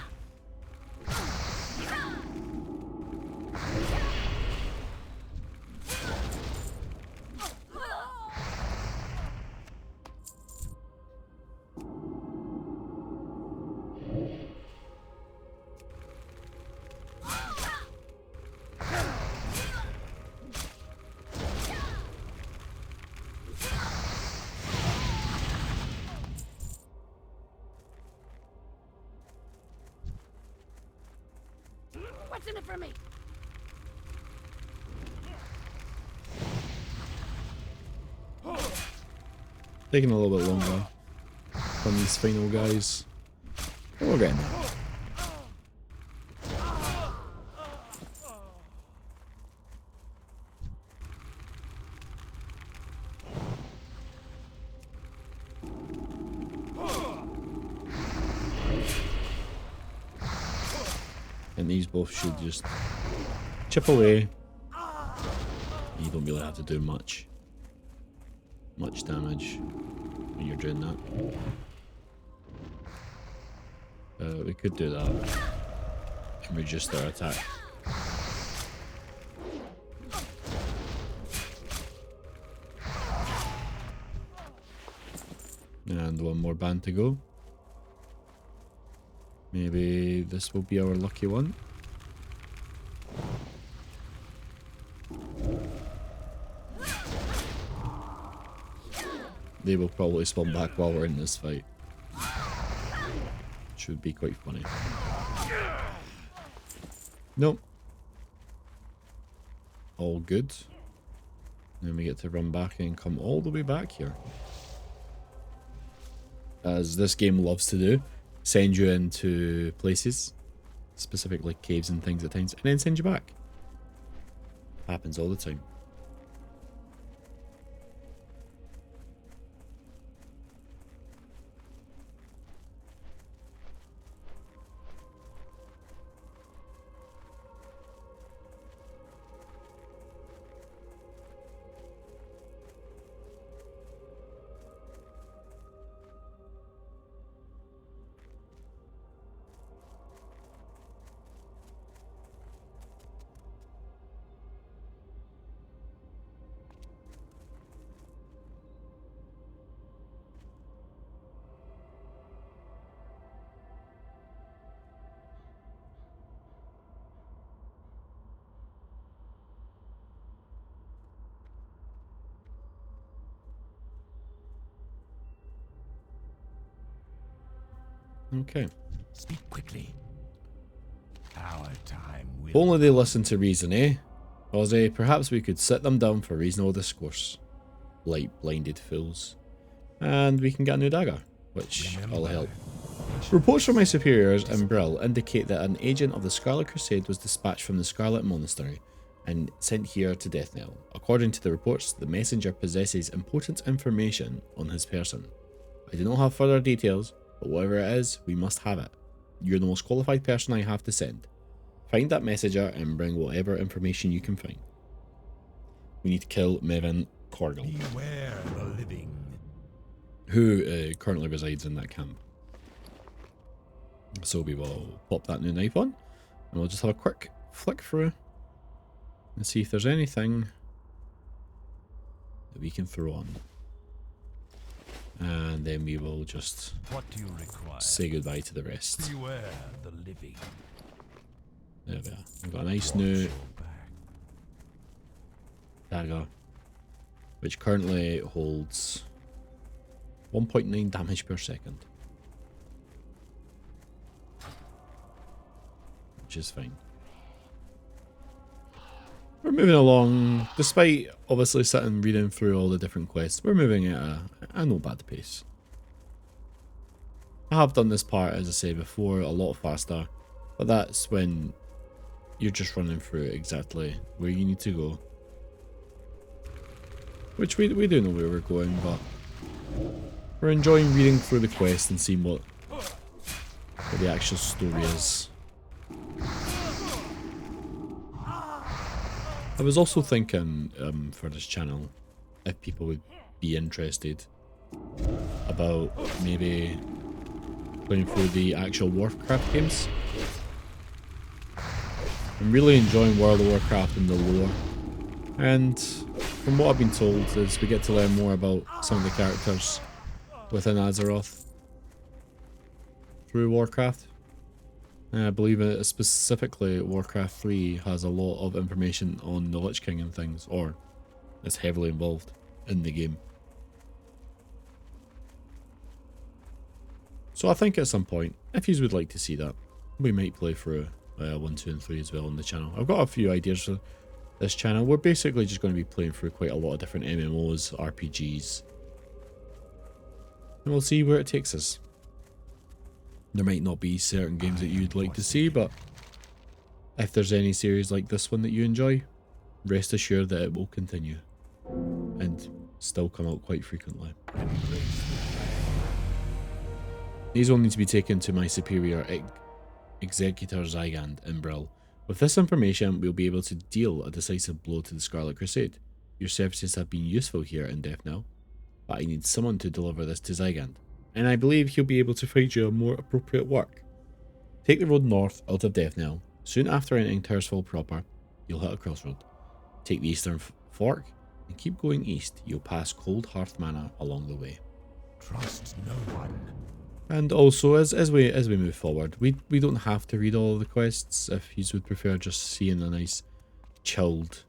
What's in it for me? Taking a little bit longer on these final guys. But we're getting there. And these both should just chip away. You don't really have to do much damage when you're doing that. We could do that and reduce their attack. And one more band to go. Maybe this will be our lucky one. They will probably spawn back while we're in this fight. Should be quite funny. Nope. All good. Then we get to run back and come all the way back here. As this game loves to do. Send you into places. Specifically caves and things at times. And then send you back. Happens all the time. Okay. Speak quickly. Our time will. If only they listen to reason, eh? Ozzy, perhaps we could sit them down for reasonable discourse. Like blinded fools. And we can get a new dagger, which will help. Reports from my superiors in Brill indicate that an agent of the Scarlet Crusade was dispatched from the Scarlet Monastery and sent here to Deathnell. According to the reports, the messenger possesses important information on his person. I do not have further details, but whatever it is, we must have it. You're the most qualified person I have to send. Find that messenger and bring whatever information you can find. We need to kill Mevin Corgal, Beware the living. who currently resides in that camp. So we will pop that new knife on, and we'll just have a quick flick through and see if there's anything that we can throw on. And then we will just What do you require? say goodbye to the rest. Beware the living. There we are. We've got a nice Watch new your back. dagger, which currently holds 1.9 damage per second. Which is fine. We're moving along, despite obviously sitting reading through all the different quests, we're moving at a no bad pace. I have done this part, as I say before, a lot faster, but that's when you're just running through exactly where you need to go. Which we do know where we're going, but we're enjoying reading through the quest and seeing what the actual story is. I was also thinking for this channel, if people would be interested, about maybe playing through the actual Warcraft games. I'm really enjoying World of Warcraft and the lore, and from what I've been told is we get to learn more about some of the characters within Azeroth through Warcraft. And I believe it specifically Warcraft 3 has a lot of information on the Lich King and things, or is heavily involved in the game. So I think at some point, if you would like to see that, we might play through 1, 2 and 3 as well on the channel. I've got a few ideas for this channel. We're basically just going to be playing through quite a lot of different MMOs, RPGs. And we'll see where it takes us. There might not be certain games that you'd like to see, but if there's any series like this one that you enjoy, rest assured that it will continue and still come out quite frequently. These will need to be taken to my superior Executor Zygand in Brill. With this information, we'll be able to deal a decisive blow to the Scarlet Crusade. Your services have been useful here in Death now, but I need someone to deliver this to Zygant, and I believe he'll be able to find you a more appropriate work. Take the road north out of Death now. Soon after entering Tirsfall proper, you'll hit a crossroad. Take the eastern fork and keep going east. You'll pass Cold Hearth Manor along the way. Trust no one. And also, as we move forward, we don't have to read all of the quests. If you would prefer just seeing a nice chilled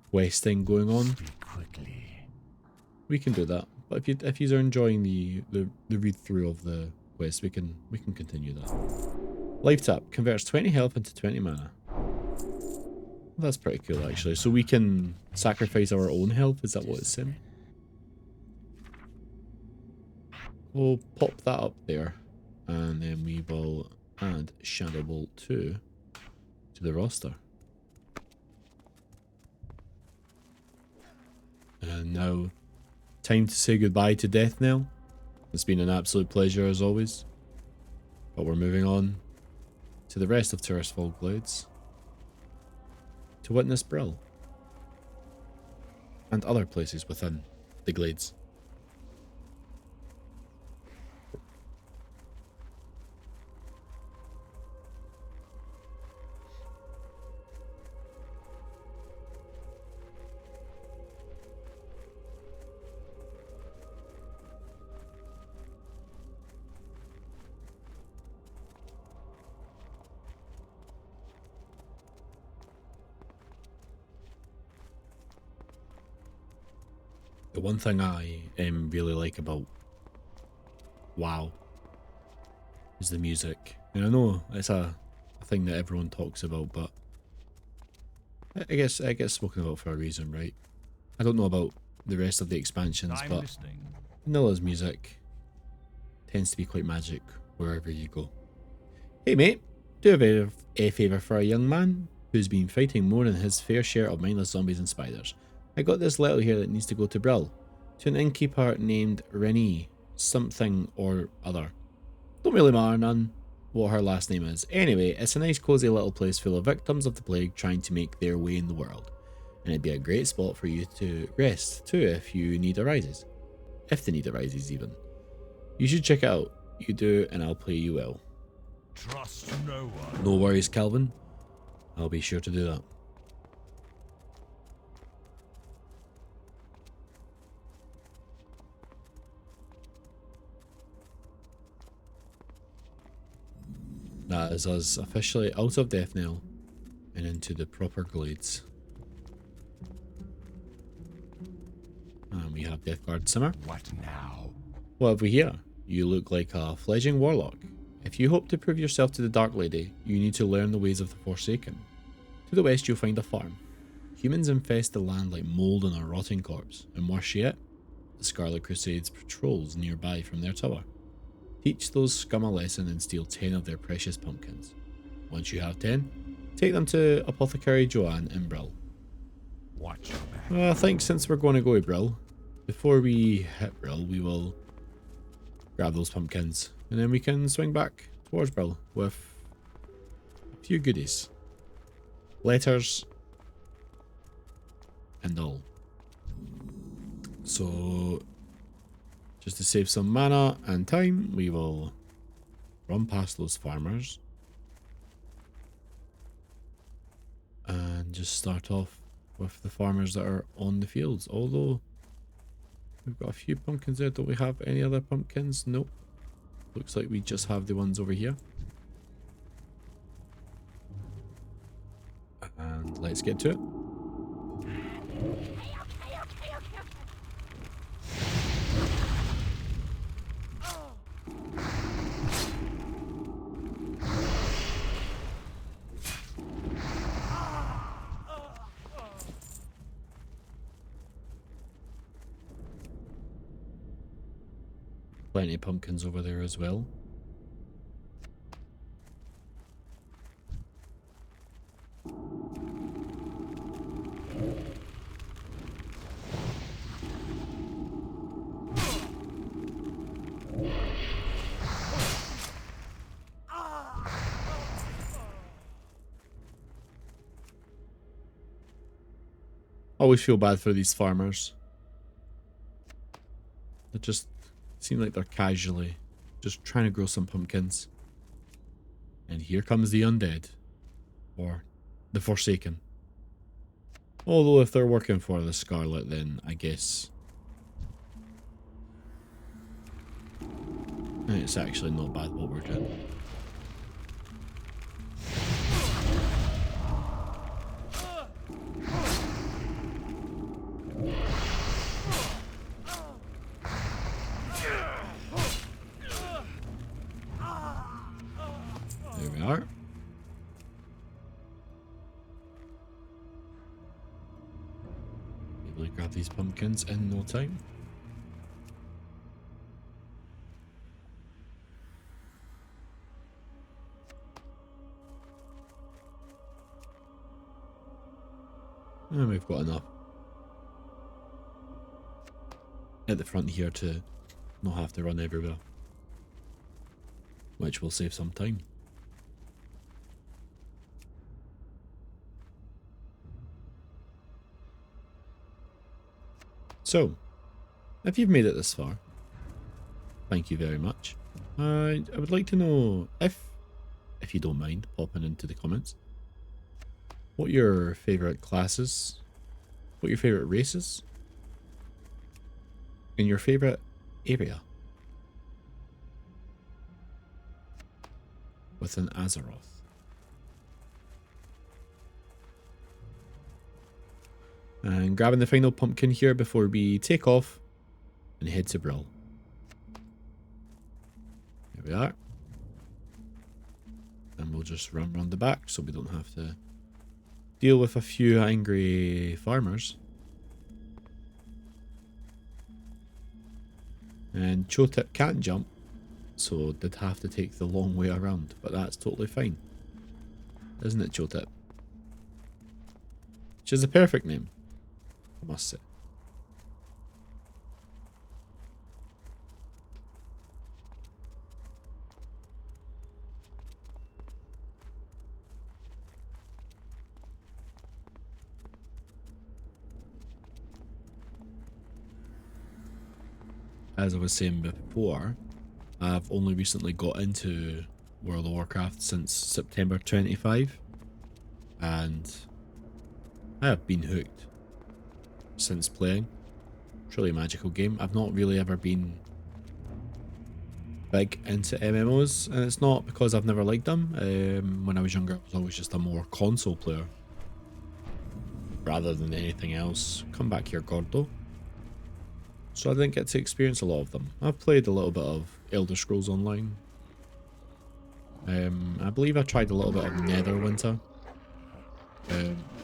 questing going on, Speak quickly. we can do that. But if you are enjoying the read through of the quest, we can continue that. Life tap converts 20 health into 20 mana. That's pretty cool actually. So we can sacrifice our own health. Is that what it's saying? We'll pop that up there, and then we will add Shadow Bolt 2 to the roster. And now, time to say goodbye to Death Knell. It's been an absolute pleasure as always. But we're moving on to the rest of Tirsfall Glades to witness Brill and other places within the Glades. The one thing I really like about WoW is the music. And I know it's a thing that everyone talks about, but I guess it gets spoken about for a reason, right? I don't know about the rest of the expansions, I'm but listening. Vanilla's music tends to be quite magic wherever you go. Hey mate, do a favour for a young man who's been fighting more than his fair share of mindless zombies and spiders. I got this letter here that needs to go to Brill, to an innkeeper named Rennie something or other. Don't really matter none what her last name is. Anyway, it's a nice cozy little place full of victims of the plague trying to make their way in the world. And it'd be a great spot for you to rest too if you need arises. If the need arises even. You should check it out. You do and I'll play you well. Trust no one. No worries, Calvin. I'll be sure to do that. That is us officially out of Death Knell and into the proper glades. And we have Deathguard Simmer. What now? What have we here? You look like a fledgling warlock. If you hope to prove yourself to the Dark Lady, you need to learn the ways of the Forsaken. To the west you'll find a farm. Humans infest the land like mold on a rotting corpse, and worse yet, the Scarlet Crusades patrols nearby from their tower. Teach those scum a lesson and steal 10 of their precious pumpkins. Once you have 10, take them to Apothecary Joanne in Brill. Watch your back. I think since we're going to go to Brill, before we hit Brill, we will grab those pumpkins, and then we can swing back towards Brill with a few goodies. Letters and all. So, just to save some mana and time, we will run past those farmers and just start off with the farmers that are on the fields. Although we've got a few pumpkins there. Don't we have any other pumpkins? Nope. Looks like we just have the ones over here. And let's get to it. Plenty of pumpkins over there as well. always feel bad for these farmers. They just seem like they're casually just trying to grow some pumpkins. And here comes the undead. Or the Forsaken. Although if they're working for the Scarlet, then I guess it's actually not bad what we're doing. There we are. Able to grab these pumpkins in no time. And we've got enough at the front here to not have to run everywhere, which will save some time. So, if you've made it this far, thank you very much. I would like to know, if you don't mind popping into the comments, what your favourite classes, what your favourite races, and your favourite area within Azeroth. And grabbing the final pumpkin here before we take off and head to Brill. There we are. And we'll just run around the back so we don't have to deal with a few angry farmers. And Chotip can't jump, so did have to take the long way around, but that's totally fine. Isn't it, Chotip? Which is a perfect name, I must say. As I was saying before, I've only recently got into World of Warcraft since September 25, and I have been hooked since playing. Truly a magical game. I've not really ever been big into MMOs, and it's not because I've never liked them. When I was younger, I was always just a more console player rather than anything else. Come back here, Gordo. So I didn't get to experience a lot of them. I've played a little bit of Elder Scrolls Online. I believe I tried a little bit of Netherwinter.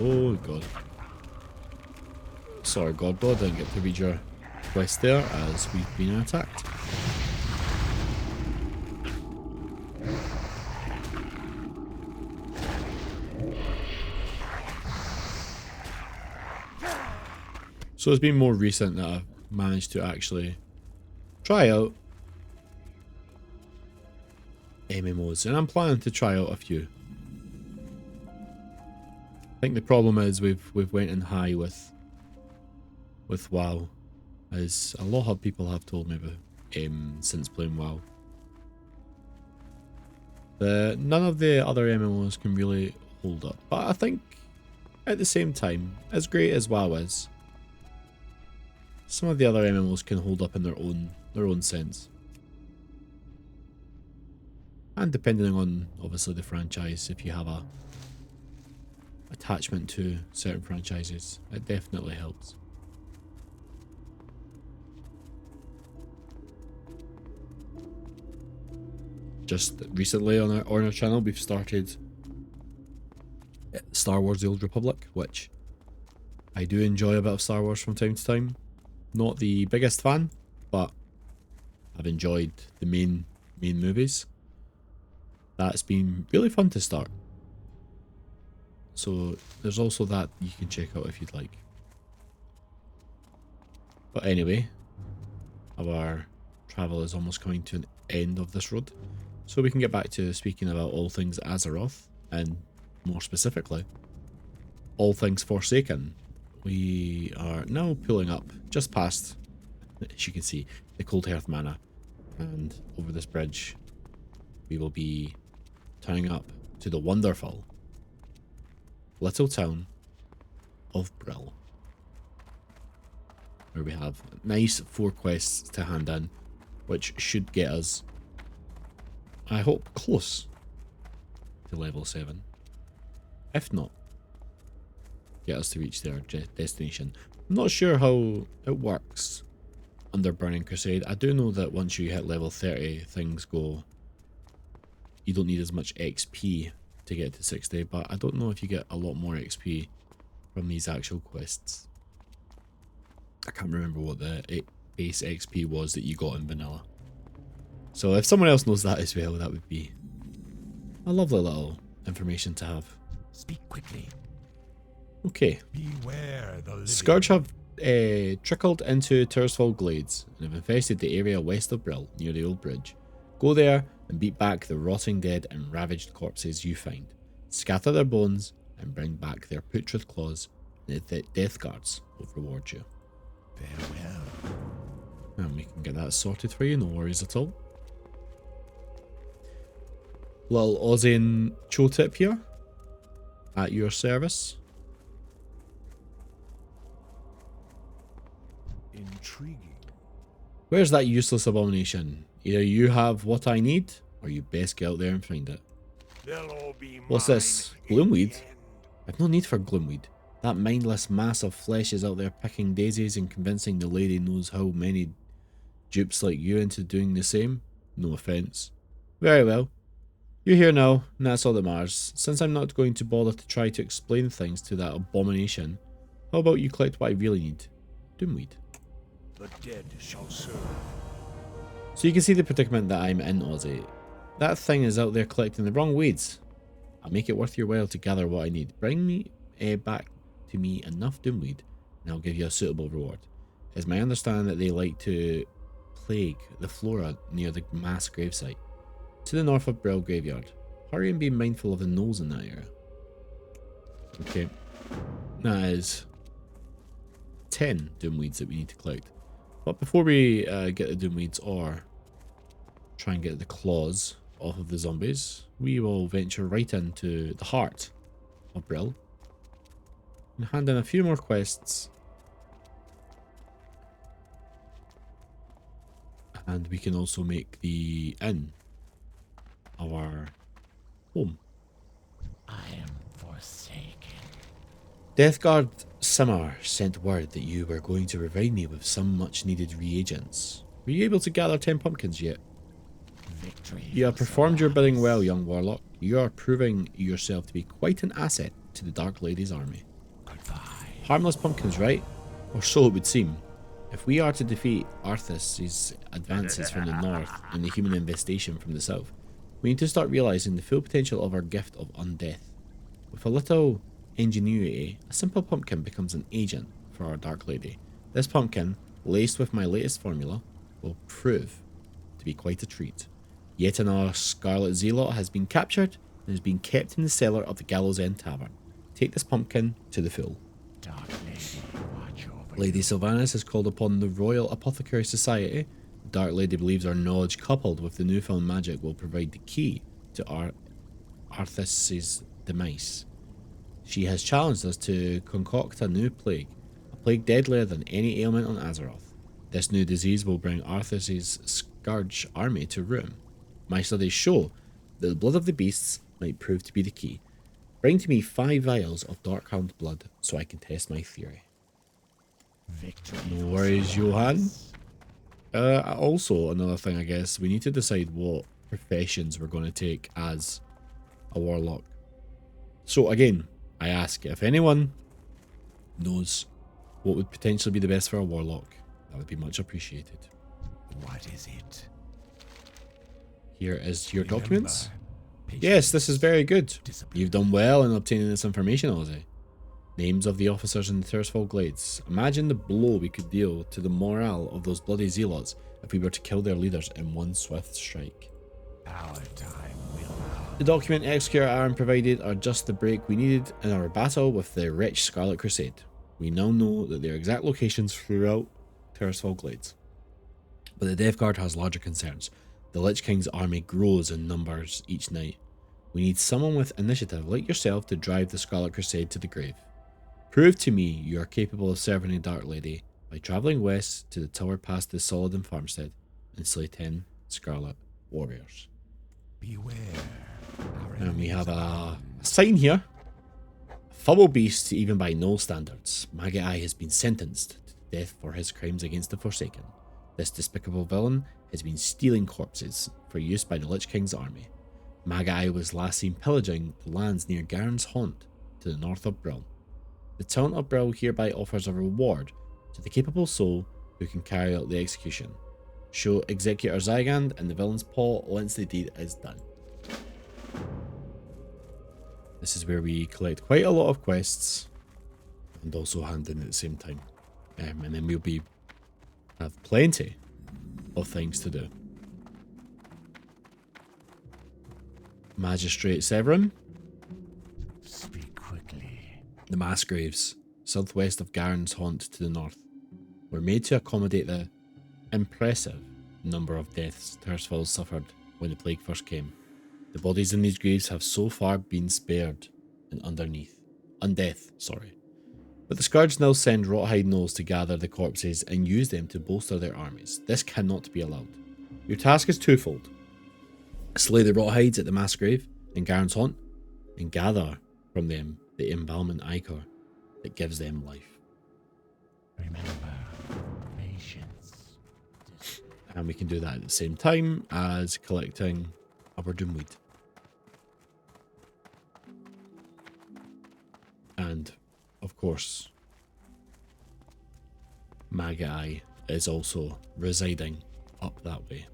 Oh god. Sorry, Gordo, I didn't get to read your quest there as we've been attacked. So it's been more recent that I've managed to actually try out MMOs, and I'm planning to try out a few. I think the problem is we've went in high with WoW, as a lot of people have told me about since playing WoW. None of the other MMOs can really hold up, but I think at the same time, as great as WoW is, some of the other MMOs can hold up in their own sense. And depending on, obviously, the franchise, if you have a attachment to certain franchises, it definitely helps. Just recently on our channel, we've started Star Wars The Old Republic, which I do enjoy a bit of Star Wars from time to time. Not the biggest fan, but I've enjoyed the main movies. That's been really fun to start. So there's also that you can check out if you'd like. But anyway, our travel is almost coming to an end of this road. So we can get back to speaking about all things Azeroth, and more specifically, all things Forsaken, We are now pulling up just past, as you can see, the Cold Hearth Manor. And over this bridge, we will be tying up to the wonderful little town of Brill, where we have nice 4 quests to hand in, which should get us, I hope, close to level 7. If not, get us to reach their destination. I'm not sure how it works under Burning Crusade. I do know that once you hit level 30, things go... You don't need as much XP to get to 60, but I don't know if you get a lot more XP from these actual quests. I can't remember what the base XP was that you got in vanilla. So if someone else knows that as well, that would be a lovely little information to have. Speak quickly. Okay. Beware the living. Scourge have trickled into Tirsfall Glades and have infested the area west of Brill, near the old bridge. Go there and beat back the rotting dead and ravaged corpses you find. Scatter their bones and bring back their putrid claws, and the death guards will reward you. Farewell. And we can get that sorted for you, no worries at all. Little Aussian cho tip here, at your service. Intriguing. Where's that useless abomination? Either you have what I need, or you best get out there and find it. They'll all be What's mine this? in Gloomweed? the end. I've no need for Gloomweed. That mindless mass of flesh is out there picking daisies and convincing the lady knows how many dupes like you into doing the same. No offence. Very well. You're here now, and that's all that matters. Since I'm not going to bother to try to explain things to that abomination, how about you collect what I really need? Doomweed. The dead shall serve. So you can see the predicament that I'm in, Aussie. That thing is out there collecting the wrong weeds. I'll make it worth your while to gather what I need. Bring me back to me enough Doomweed, and I'll give you a suitable reward. It's my understanding that they like to plague the flora near the mass gravesite. To the north of Brill Graveyard. Hurry and be mindful of the gnolls in that area. Okay. That is 10 Doomweeds that we need to collect. But before we get the Doomweeds or try and get the claws off of the zombies, we will venture right into the heart of Brill and hand in a few more quests. And we can also make the inn our home. I am forsaken. Deathguard Simar sent word that you were going to provide me with some much needed reagents. Were you able to gather 10 pumpkins yet? Victory. You have performed your bidding well, young Warlock. You are proving yourself to be quite an asset to the Dark Lady's army. Goodbye. Harmless pumpkins, right? Or so it would seem. If we are to defeat Arthas's advances from the north and the human infestation from the south, we need to start realizing the full potential of our gift of undeath. With a little ingenuity, a simple pumpkin becomes an agent for our Dark Lady. This pumpkin, laced with my latest formula, will prove to be quite a treat. Yet another Scarlet Zealot has been captured and is being kept in the cellar of the Gallows End Tavern. Take this pumpkin to the full. Dark Lady, watch over Lady you. Sylvanas has called upon the Royal Apothecary Society. The Dark Lady believes our knowledge coupled with the newfound magic will provide the key to Arthas's demise. She has challenged us to concoct a new plague, a plague deadlier than any ailment on Azeroth. This new disease will bring Arthas's Scourge army to ruin. My studies show that the blood of the beasts might prove to be the key. Bring to me 5 vials of Darkhound blood so I can test my theory. Victory. No worries, Johan. Also, another thing, I guess, we need to decide what professions we're going to take as a warlock. So again, I ask, if anyone knows what would potentially be the best for a warlock, that would be much appreciated. What is it? Here is your Remember, documents. patience, Yes, this is very good. discipline. You've done well in obtaining this information, Ozzy. Names of the officers in the Tirsfall Glades. Imagine the blow we could deal to the morale of those bloody zealots if we were to kill their leaders in one swift strike. Our time will come. The document Executor Aaron provided are just the break we needed in our battle with the wretched Scarlet Crusade. We now know that their exact locations throughout Terrasfall Glades. But the Death Guard has larger concerns. The Lich King's army grows in numbers each night. We need someone with initiative like yourself to drive the Scarlet Crusade to the grave. Prove to me you are capable of serving a Dark Lady by travelling west to the tower past the Solidum Farmstead and slay 10 Scarlet Warriors. Beware. And we have a sign here. A foul beast even by no standards. Magi has been sentenced to death for his crimes against the Forsaken. This despicable villain has been stealing corpses for use by the Lich King's army. Magi was last seen pillaging the lands near Garen's Haunt to the north of Brill. The town of Brill hereby offers a reward to the capable soul who can carry out the execution. Show Executor Zygand and the villain's paw once the deed is done. This is where we collect quite a lot of quests and also hand in at the same time. And then we'll have plenty of things to do. Magistrate Severin. Speak quickly. The mass graves, southwest of Garen's Haunt to the north, were made to accommodate the impressive number of deaths Terrasfall suffered when the plague first came. The bodies in these graves have so far been spared and undeath. But the Scourge now send Rothhide Gnolls to gather the corpses and use them to bolster their armies. This cannot be allowed. Your task is twofold. Slay the Rothides at the mass grave in Garen's Haunt and gather from them the embalmment ichor that gives them life. Remember, patience. And we can do that at the same time as collecting Upper Doomweed. And, of course, Magi is also residing up that way.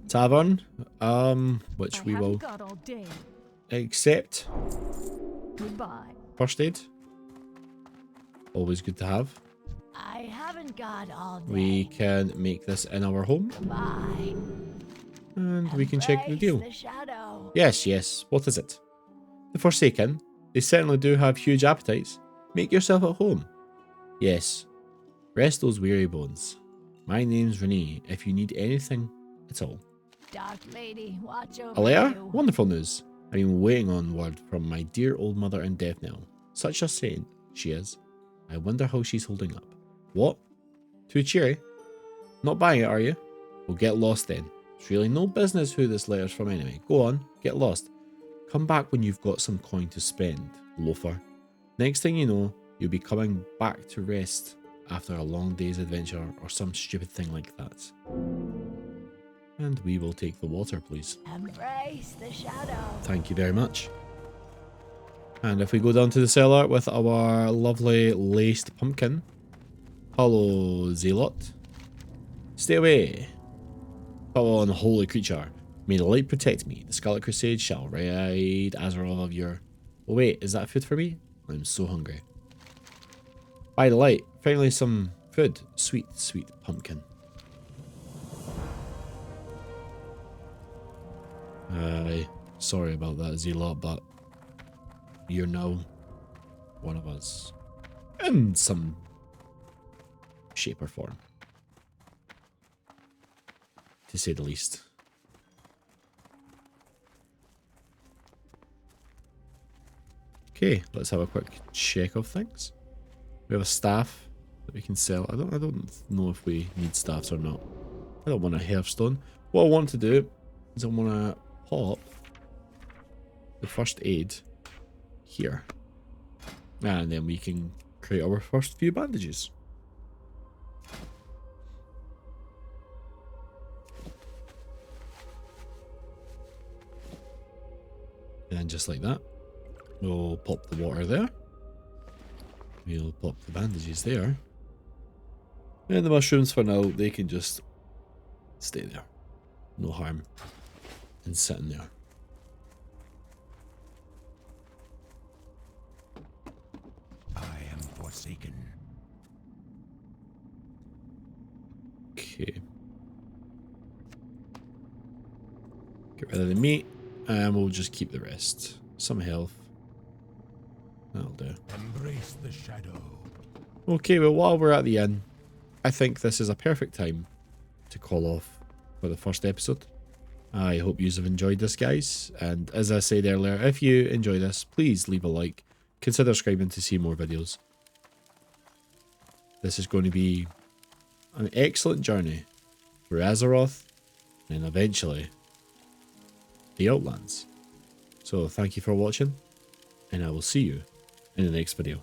Tavern, which we will got all day. accept. Goodbye. First aid. Always good to have. I haven't got all day. We can make this in our home. Bye. And we can check the deal. The shadow. Yes. What is it? The Forsaken. They certainly do have huge appetites. Make yourself at home. Yes. Rest those weary bones. My name's Renee, if you need anything at all. Dark Lady, watch over Alea? you. Wonderful news. I've been waiting on word from my dear old mother in death now. Such a saint she is. I wonder how she's holding up. What? Too cheery? Not buying it, are you? Well, get lost then. It's really no business who this letter's from anyway. Go on, get lost. Come back when you've got some coin to spend, loafer. Next thing you know, you'll be coming back to rest after a long day's adventure or some stupid thing like that. And we will take the water, please. Embrace the shadow. Thank you very much. And if we go down to the cellar with our lovely laced pumpkin. Hello, Zealot. Stay away. Follow on, holy creature. May the light protect me. The Scarlet Crusade shall ride Azeroth of your... Oh wait, is that food for me? I'm so hungry. By the light, finally some food. Sweet, sweet pumpkin. Sorry about that, Zealot, but you're now one of us. In some shape or form. To say the least. Okay, let's have a quick check of things. We have a staff that we can sell. I don't know if we need staffs or not. I don't want a hearthstone. What I want to do is I want to pop the first aid here. And then we can create our first few bandages. And just like that, we'll pop the water there. We'll pop the bandages there. And the mushrooms for now, they can just stay there. No harm in sitting there. I am forsaken. Okay. Get rid of the meat, and we'll just keep the rest. Some health. That'll do. Embrace the shadow. Okay, well, while we're at the inn, I think this is a perfect time to call off for the first episode. I hope you have enjoyed this, guys. And as I said earlier, if you enjoy this, please leave a like. Consider subscribing to see more videos. This is going to be an excellent journey through Azeroth and eventually the Outlands. So thank you for watching, and I will see you in the next video.